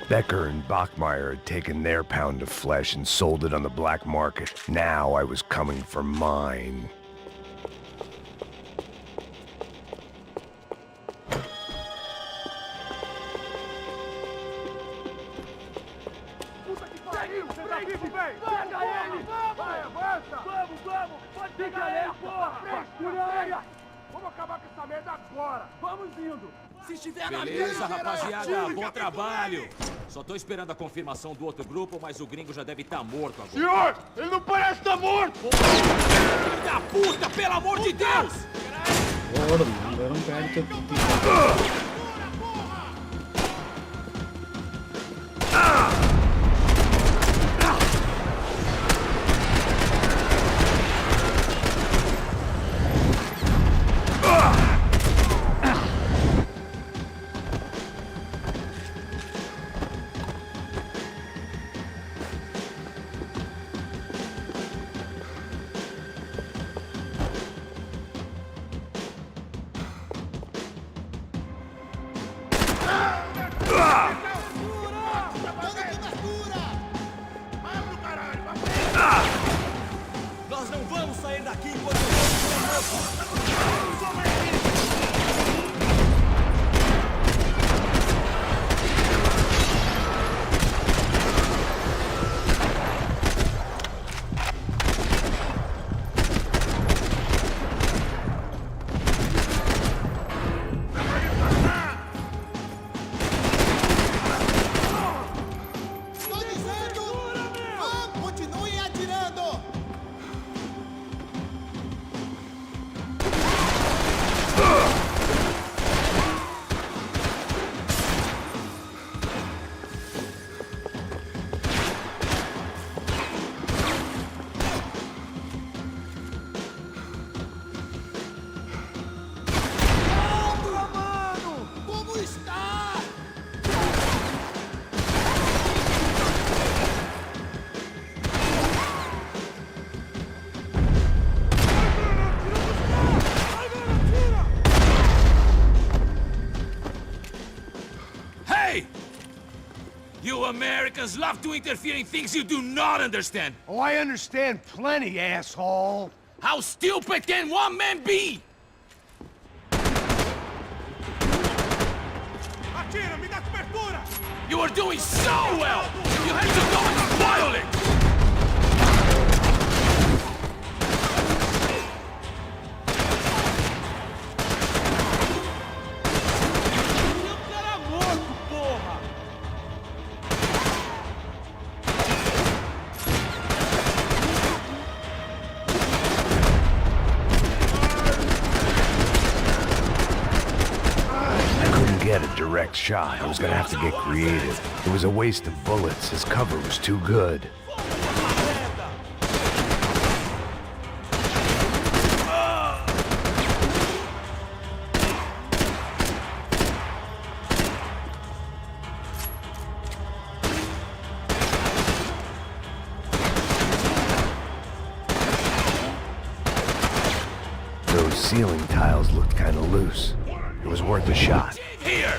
Becker and Bachmeyer had taken their pound of flesh and sold it on the black market. Now I was coming for mine. Beleza, rapaziada, bom trabalho. Só tô esperando a confirmação do outro grupo, mas o gringo já deve estar morto agora. Senhor, ele não parece estar morto! Filho da puta, pelo amor de Deus! Gordo, agora não perde teu Nós não vamos sair daqui enquanto não You Americans love to interfere in things you do not understand. Oh, I understand plenty, asshole. How stupid can one man be? atira! Me dá cobertura! You were doing so well! You had to go and spoil it! Get a direct shot. I was gonna have to get creative. It was a waste of bullets. His cover was too good. Those ceiling tiles looked kinda loose. It was worth a shot. Here!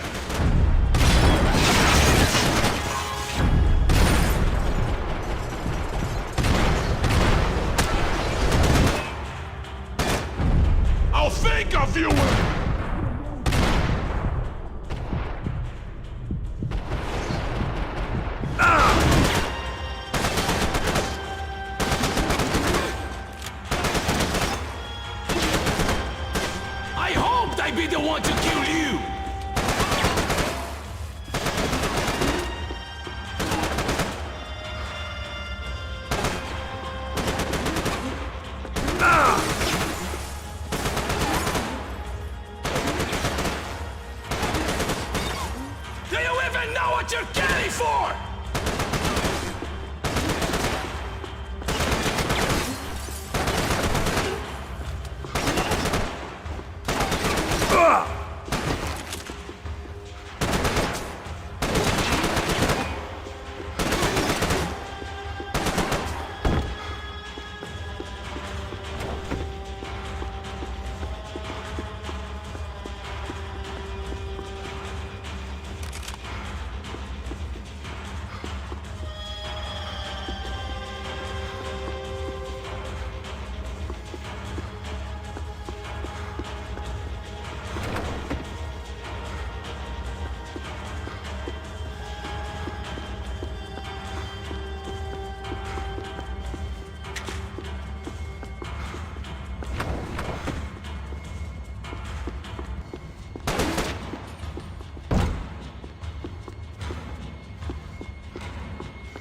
I'll think of you! I hoped I'd be the one to kill you! Do you even know what you're getting for?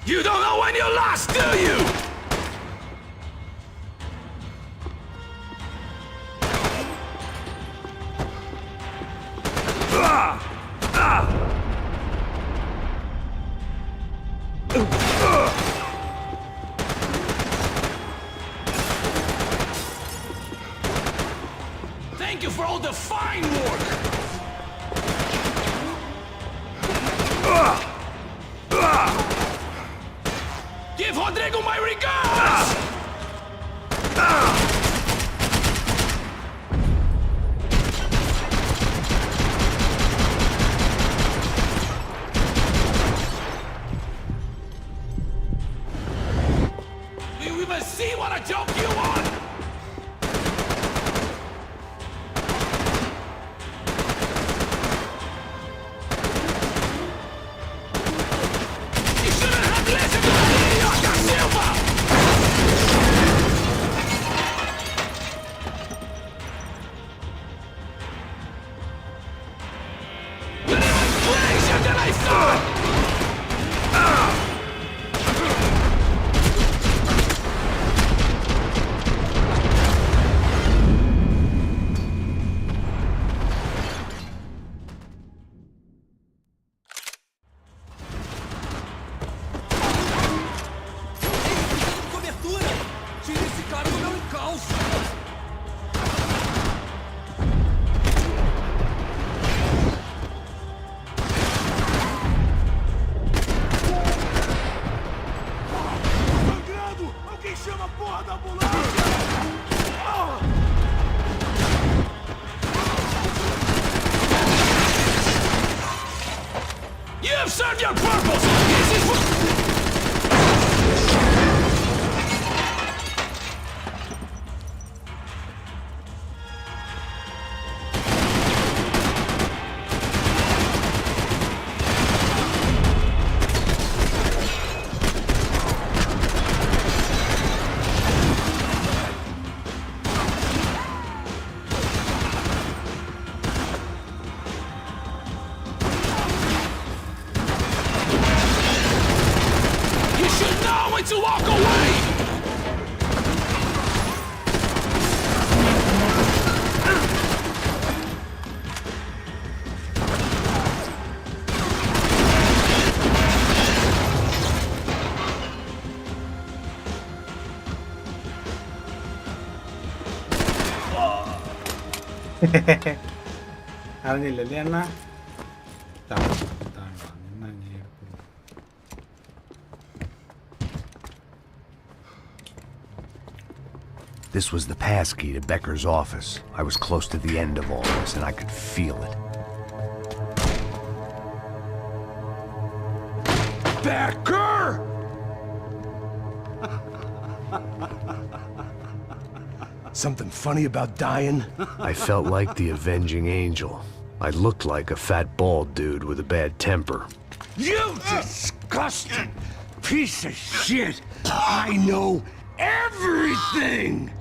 You don't know when you're lost, do you? Thank you for all the fine work! Give Rodrigo my regards! Do you even see what a joke you are? You shouldn't have listened to that idiot, Da Silva! You're even crazier than I thought! Cobertura! Tira esse cara do meu encalço! Sangrando! Alguém chama a porra da ambulância! You have served your purpose! This is what... അറിഞ്ഞില്ലല്ലേ അണ്ണ? This was the passkey to Becker's office. I was close to the end of all this, and I could feel it. Becker! Something funny about dying? I felt like the avenging angel. I looked like a fat bald dude with a bad temper. You disgusting piece of shit! I know everything!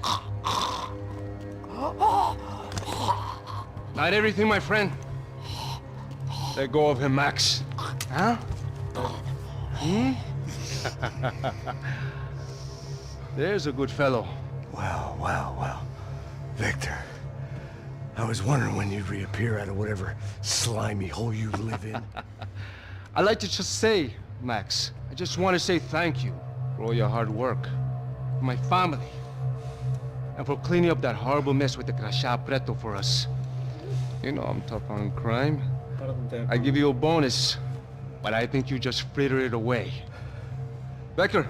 Not everything, my friend. Let go of him, Max. Huh? There's a good fellow. Well. Victor, I was wondering when you'd reappear out of whatever slimy hole you live in. I'd like to just say, Max, I just want to say thank you for all your hard work, for my family, and for cleaning up that horrible mess with the crasha preto for us. You know I'm tough on crime. I give you a bonus, but I think you just frittered it away. Becker,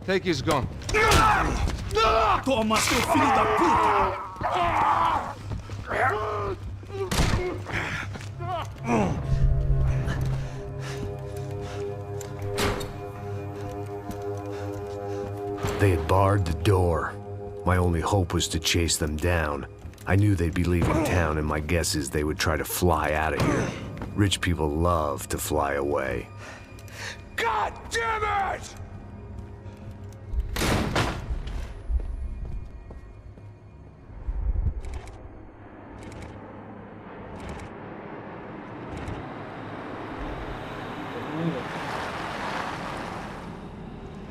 take his gun. Toma, seu filho da puta! They had barred the door. My only hope was to chase them down. I knew they'd be leaving town, and my guess is they would try to fly out of here. Rich people love to fly away. God damn it!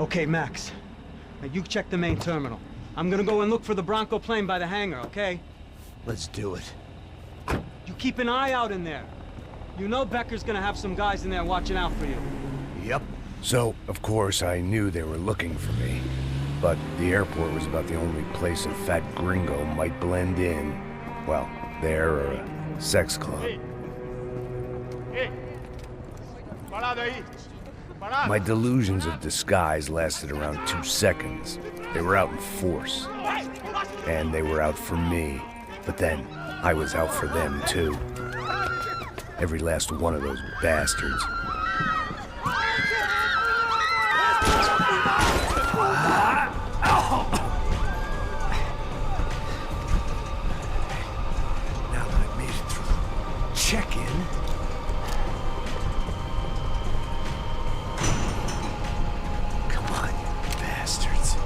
Okay, Max. Now you check the main terminal. I'm gonna go and look for the Bronco plane by the hangar, okay? Let's do it. You keep an eye out in there. You know Becker's gonna have some guys in there watching out for you. Yep. So, of course, I knew they were looking for me. But the airport was about the only place a fat gringo might blend in. Well, there or a sex club. My delusions of disguise lasted around 2 seconds. They were out in force. And they were out for me. But then, I was out for them, too. Every last one of those bastards. Now that I've made it through check-in, come on, you bastards.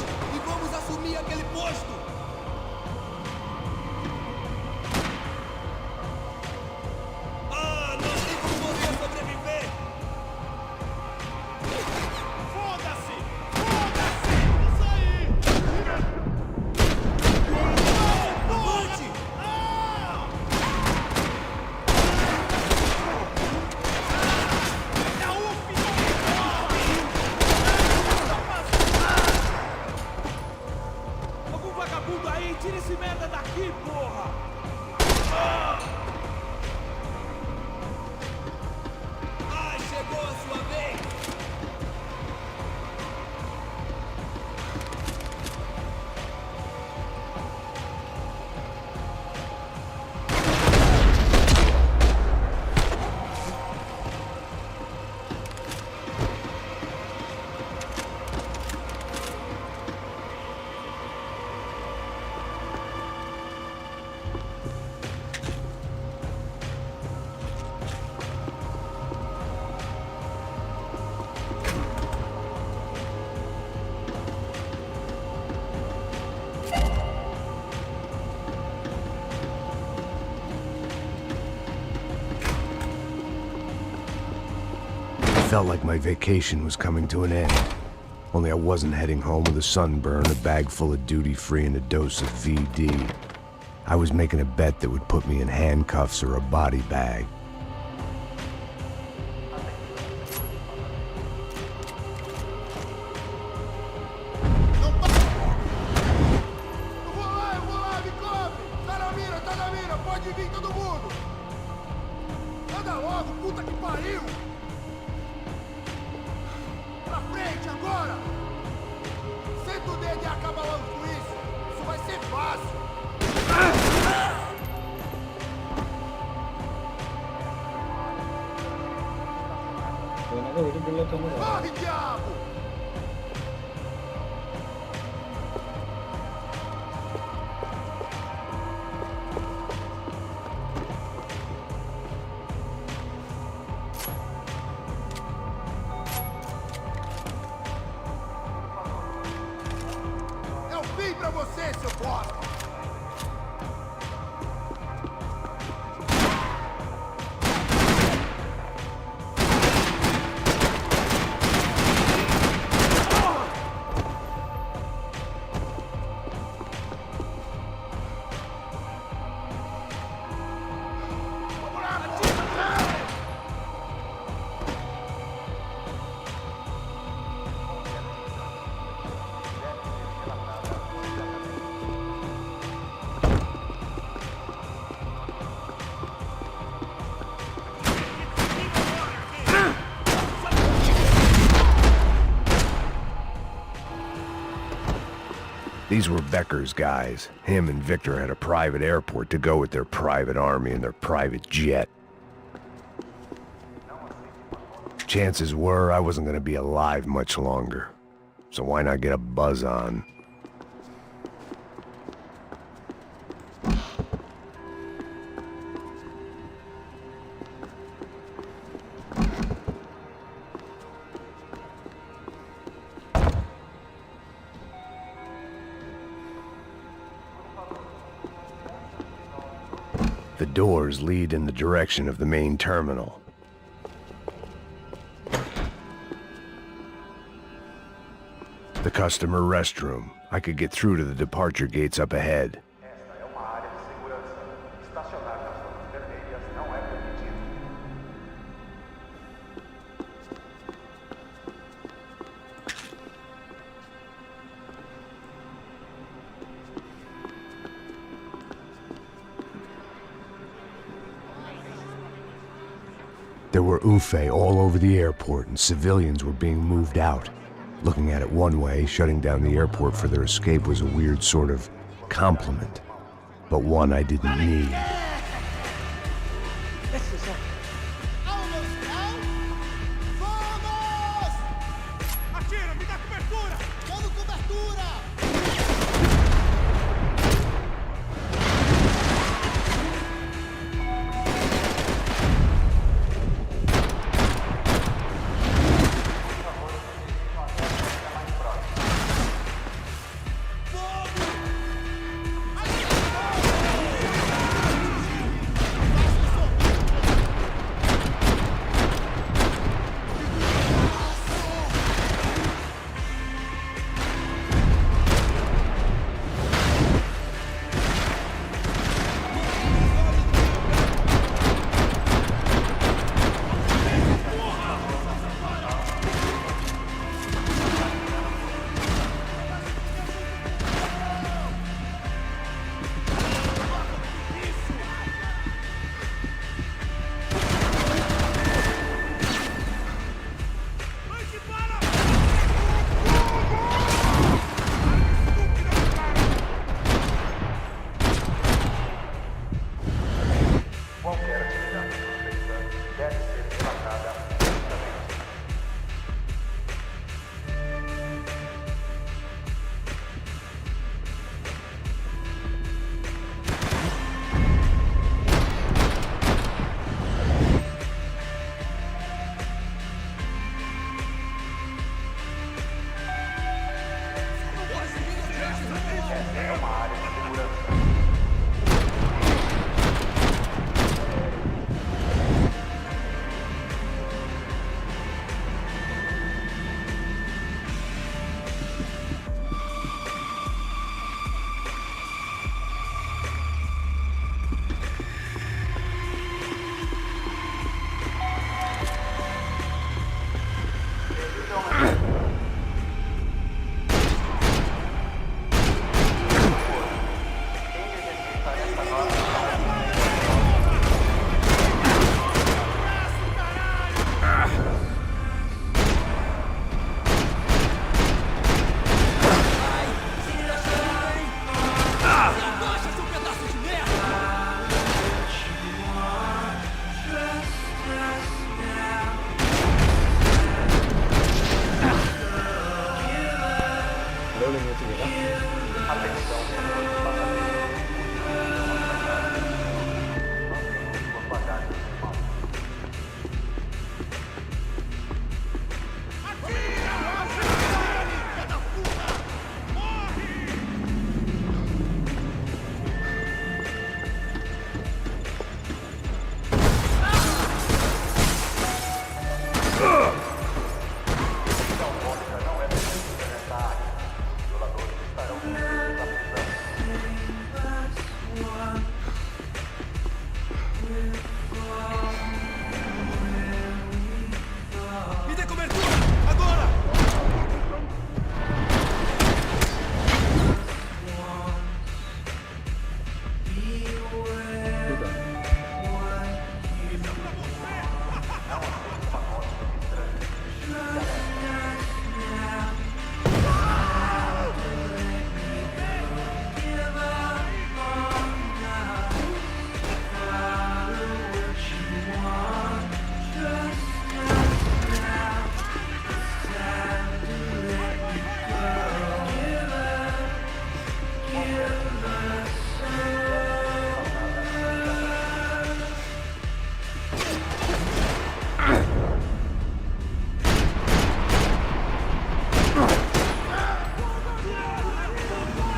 frente e vamos assumir aquele posto! Ah, não tem como você sobreviver! Foda-se! Foda-se! Isso aí! Avante! É o fim! Algum vagabundo aí, tira esse merda daqui, porra! Ah, chegou a sua vez! Felt like my vacation was coming to an end. Only I wasn't heading home with a sunburn, a bag full of duty-free, and a dose of VD. I was making a bet that would put me in handcuffs or a body bag. Eu vou lá, me cobre! Tá na mira, pode vir todo mundo! Anda logo, puta que pariu! Pra frente, agora! Senta o dedo e acaba logo com isso! Isso vai ser fácil! ഇവനൊക്കെ ഒരു bullet ഒന്ന് Corre, diabo! É o fim pra você, seu bosta! These were Becker's guys. Him and Victor had a private airport to go with their private army and their private jet. Chances were I wasn't going to be alive much longer. So why not get a buzz on? The doors lead in the direction of the main terminal. The customer restroom. I could get through to the departure gates up ahead. There were UFE all over the airport, and civilians were being moved out. Looking at it one way, shutting down the airport for their escape was a weird sort of compliment, but one I didn't need. Vamos! Atira, me dá cobertura! Dando cobertura!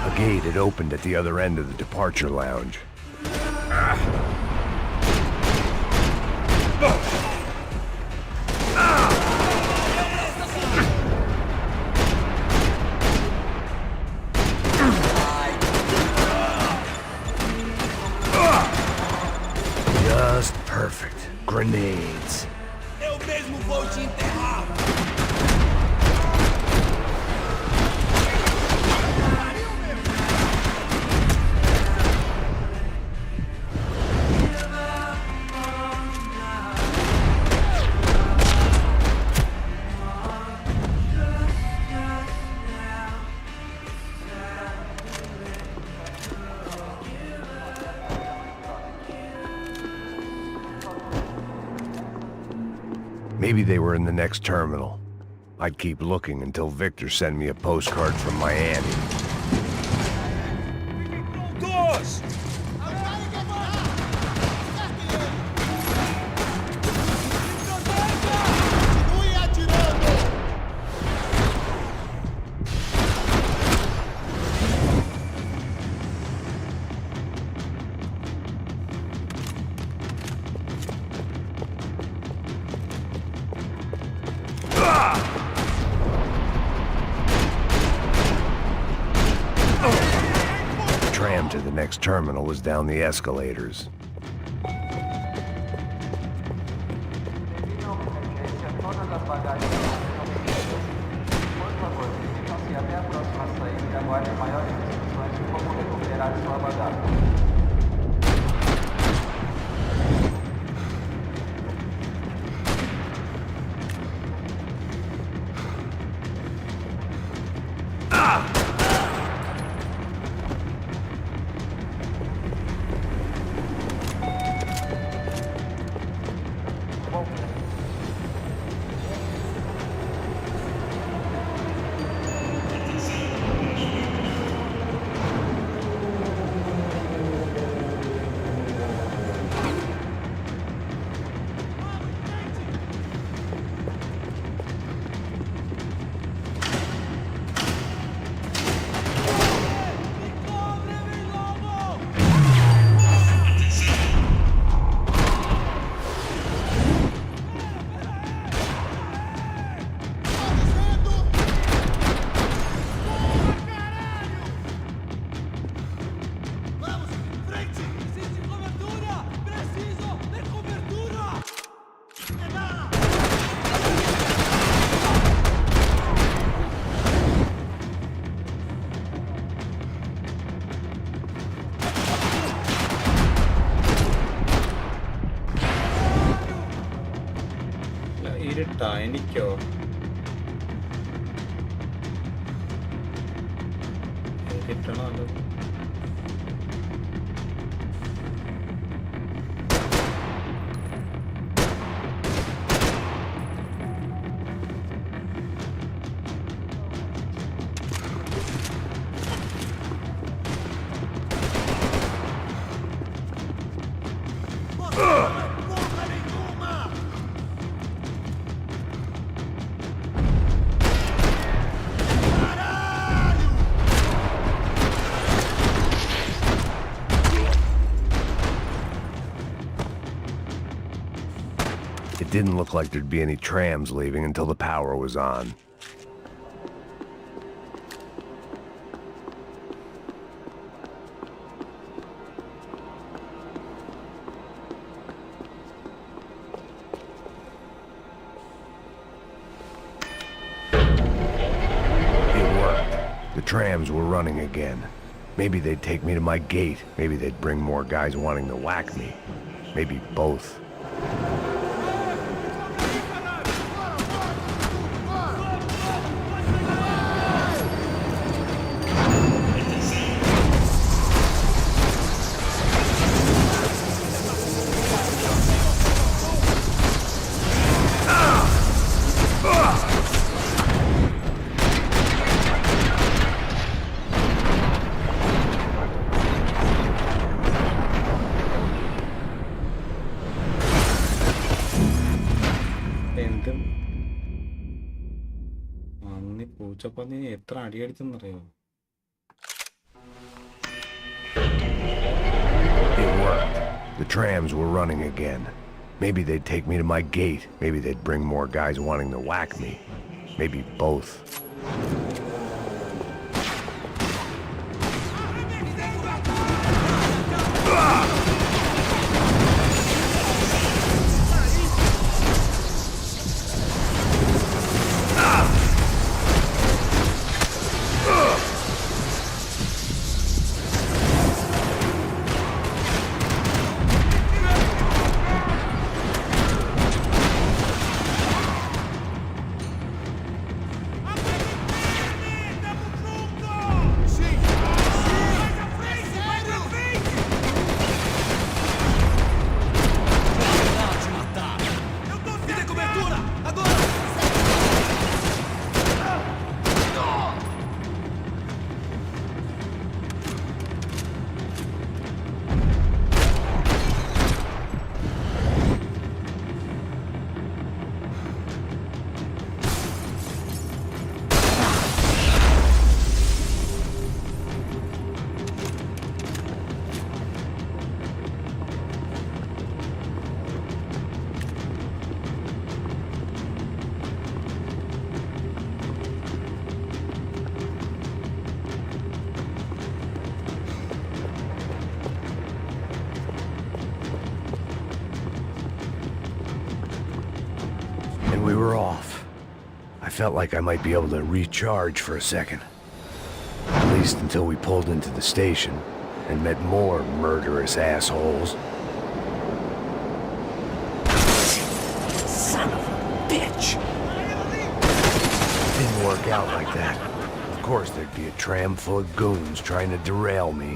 A gate had opened at the other end of the departure lounge. Just perfect. Grenades. Eu mesmo vou te enterrar! Maybe they were in the next terminal. I'd keep looking until Victor sent me a postcard from Miami. Doors! Continue atirando! The tram to the next terminal was down the escalators. ഇരുട്ടാ എനിക്കോ? കിട്ടണോ? It didn't look like there'd be any trams leaving until the power was on. It worked. The trams were running again. Maybe they'd take me to my gate. Maybe they'd bring more guys wanting to whack me. Maybe both. പന്നി പൂച്ചപ്പന്നി എത്ര അടി അടിച്ചെന്നറിയോ? It worked. The trams were running again. Maybe they'd take me to my gate. Maybe they'd bring more guys wanting to whack me. Maybe both. We were off. I felt like I might be able to recharge for a second. At least until we pulled into the station and met more murderous assholes. Son of a bitch! It didn't work out like that. Of course there'd be a tram full of goons trying to derail me.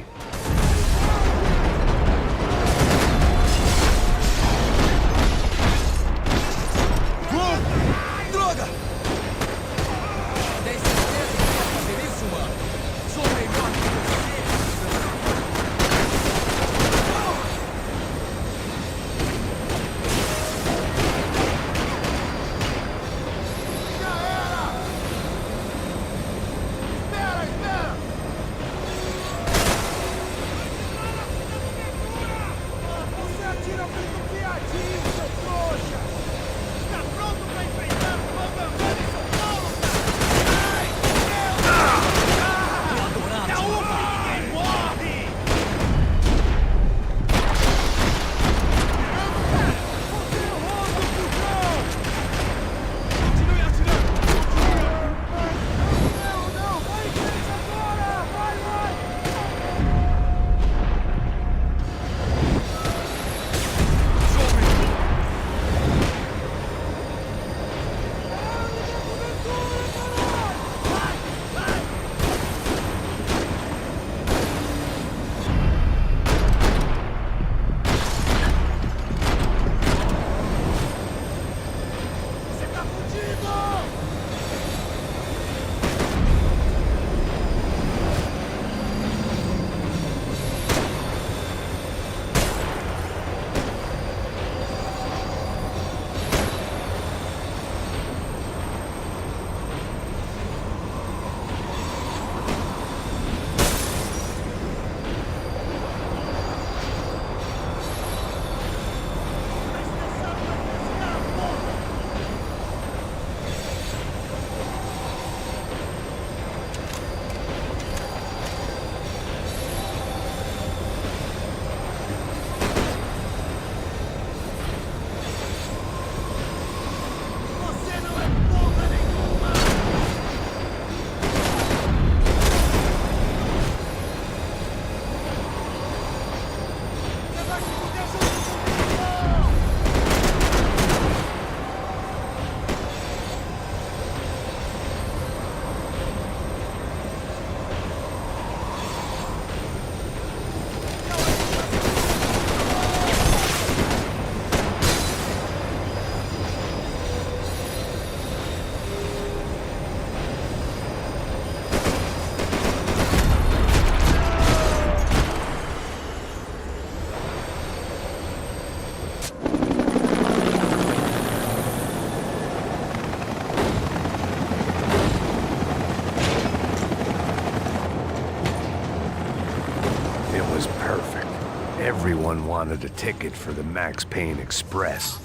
Everyone wanted a ticket for the Max Payne Express.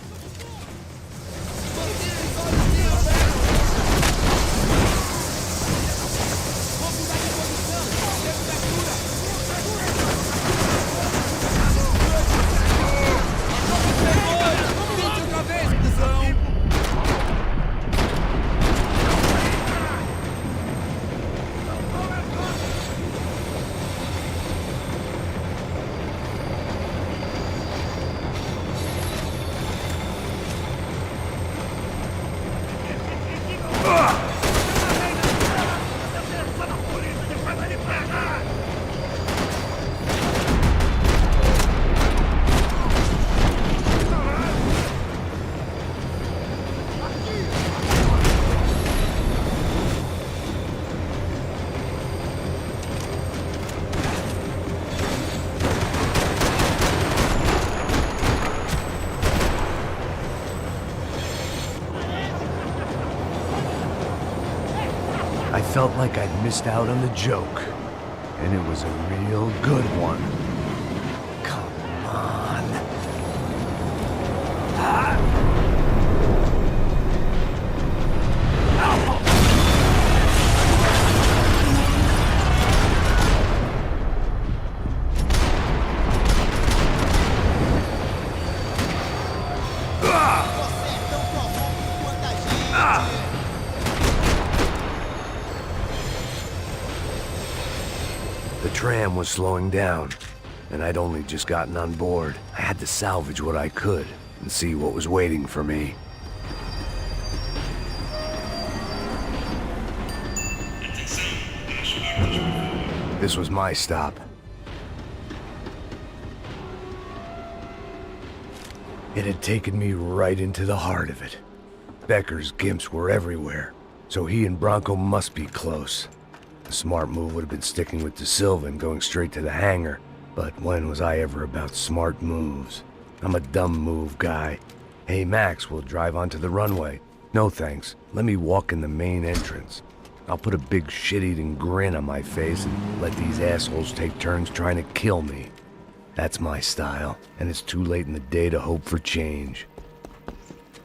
I felt like I'd missed out on the joke, and it was a real good one. Come on. The tram was slowing down, and I'd only just gotten on board. I had to salvage what I could and see what was waiting for me. This was my stop. It had taken me right into the heart of it. Becker's gimps were everywhere, so he and Bronco must be close. The smart move would have been sticking with De Silva and going straight to the hangar, but when was I ever about smart moves? I'm a dumb move guy. Hey Max, we'll drive onto the runway. No thanks, let me walk in the main entrance. I'll put a big shit-eating grin on my face and let these assholes take turns trying to kill me. That's my style, and it's too late in the day to hope for change.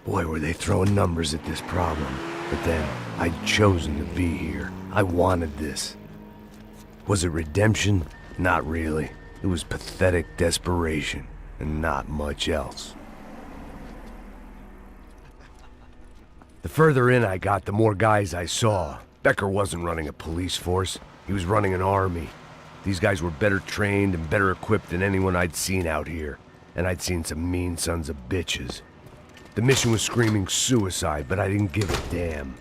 Boy, were they throwing numbers at this problem. But then, I'd chosen to be here. I wanted this. Was it redemption? Not really. It was pathetic desperation, and not much else. The further in I got, the more guys I saw. Becker wasn't running a police force. He was running an army. These guys were better trained and better equipped than anyone I'd seen out here. And I'd seen some mean sons of bitches. The mission was screaming suicide, but I didn't give a damn.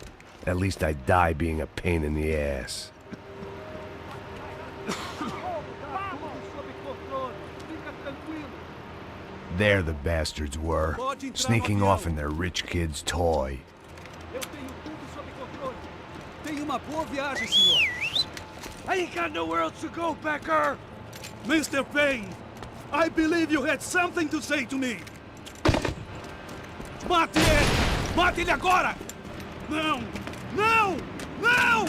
At least I'd die being a pain in the ass. There the bastards were, sneaking off in their rich kid's toy. I ain't got nowhere else to go, Becker! Mr. Payne, I believe you had something to say to me. Mate ele! Mate ele agora! Não! Não! Não!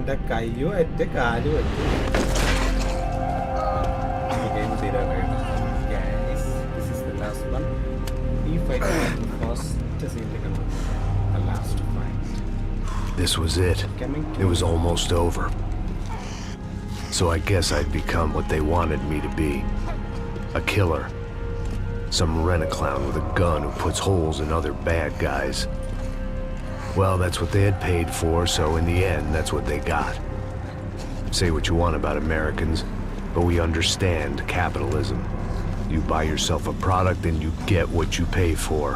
അവന്റെ കയ്യോ അറ്റ കാലും അറ്റ this is the last one. He fight the first scene, the last fight. This was it. It was almost over. So I guess I'd become what they wanted me to be. A killer. Some rent-a-clown with a gun who puts holes in other bad guys. Well, that's what they had paid for, so in the end, that's what they got. Say what you want about Americans, but we understand capitalism. You buy yourself a product and you get what you pay for.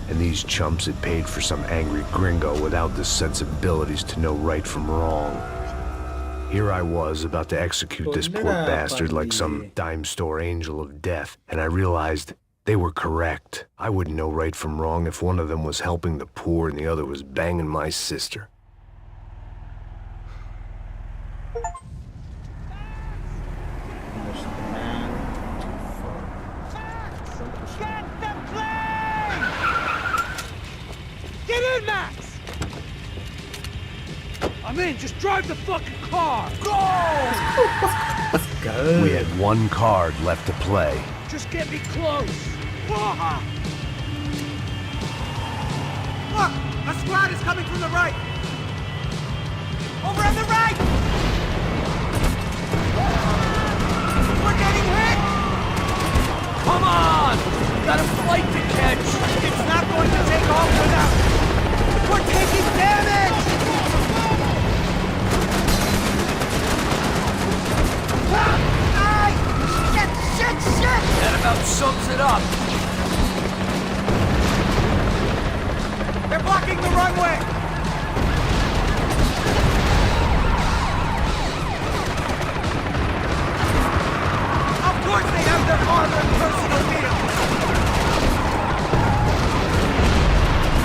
And these chumps had paid for some angry gringo without the sensibilities to know right from wrong. Here I was about to execute this poor bastard like some dime store angel of death, and I realized they were correct. I wouldn't know right from wrong if one of them was helping the poor and the other was banging my sister. Get in, Max! I'm in, just drive the fucking car! Go! We had one card left to play. Just get me close! Look! A squad is coming from the right! Over on the right! We're getting hit! Come on! Got a flight to catch! It's not going to take off without... We're taking damage! Ay! Shit! That about sums it up. They're blocking the runway! Of course they have their armor and personal vehicles!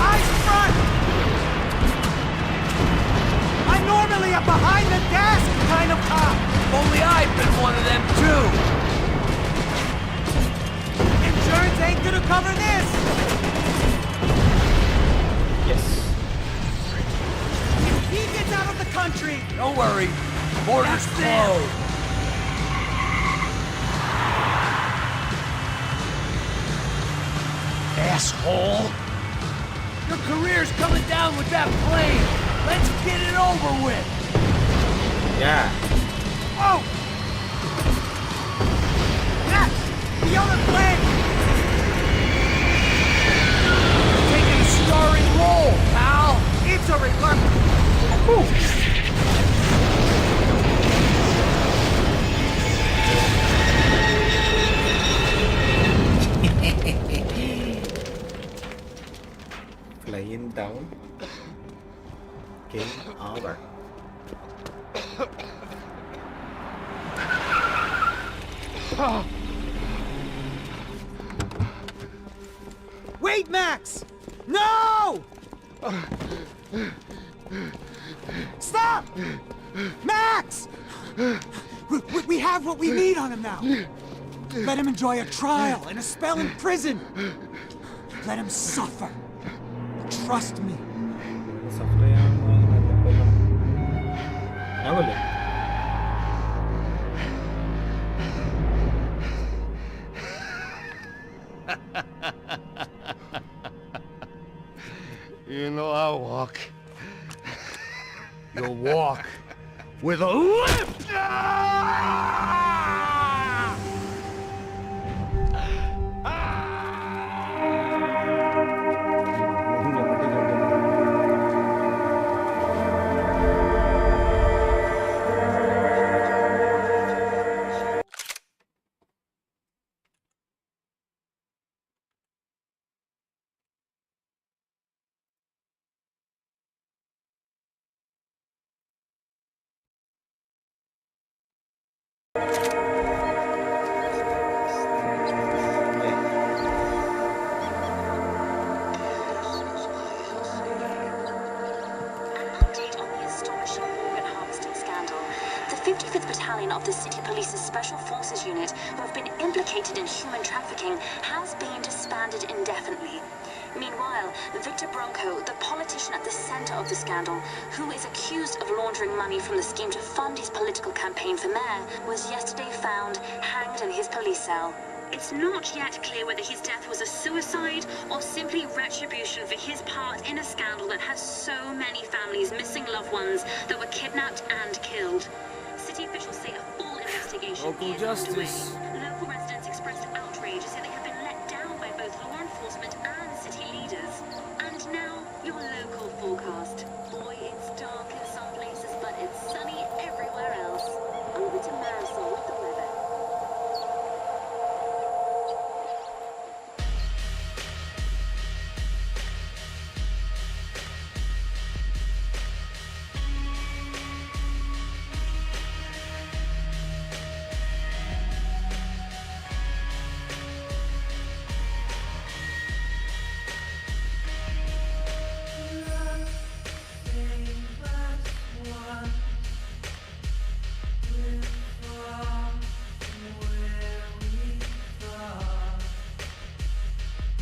Eyes front! I'm normally a behind-the-desk kind of cop! Only I've been one of them too. Insurance ain't gonna cover this! Yes. If he gets out of the country... Don't worry. Border's closed. Asshole! Your career's coming down with that plane. Let's get it over with. Yeah. Oh! Max! The other plane! Taking a starring role, pal. It's a reluctant... Flying down. Game over. Wait, Max! No! Stop! Max! We have what we need on him now. Let him enjoy a trial and a spell in prison. Let him suffer. Trust me. Suffer ചെയ്യാൻ ആവല്ലേ? You know I'll walk. You'll walk with a lift! The 55th Battalion of the City Police's Special Forces Unit, who have been implicated in human trafficking, has been disbanded indefinitely. Meanwhile, Victor Bronco, the politician at the center of the scandal, who is accused of laundering money from the scheme to fund his political campaign for mayor, was yesterday found hanged in his police cell. It's not yet clear whether his death was a suicide or simply retribution for his part in a scandal that has so many families missing loved ones that were kidnapped and killed. City officials say a full investigation Local is justice. underway. Local residents expressed outrage, say they have been let down by both law enforcement and city leaders. And now, your local forecast. Boy, it's dark in some places, but it's sunny everywhere else. Over to Marisol with the weather.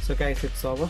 So guys, it's over.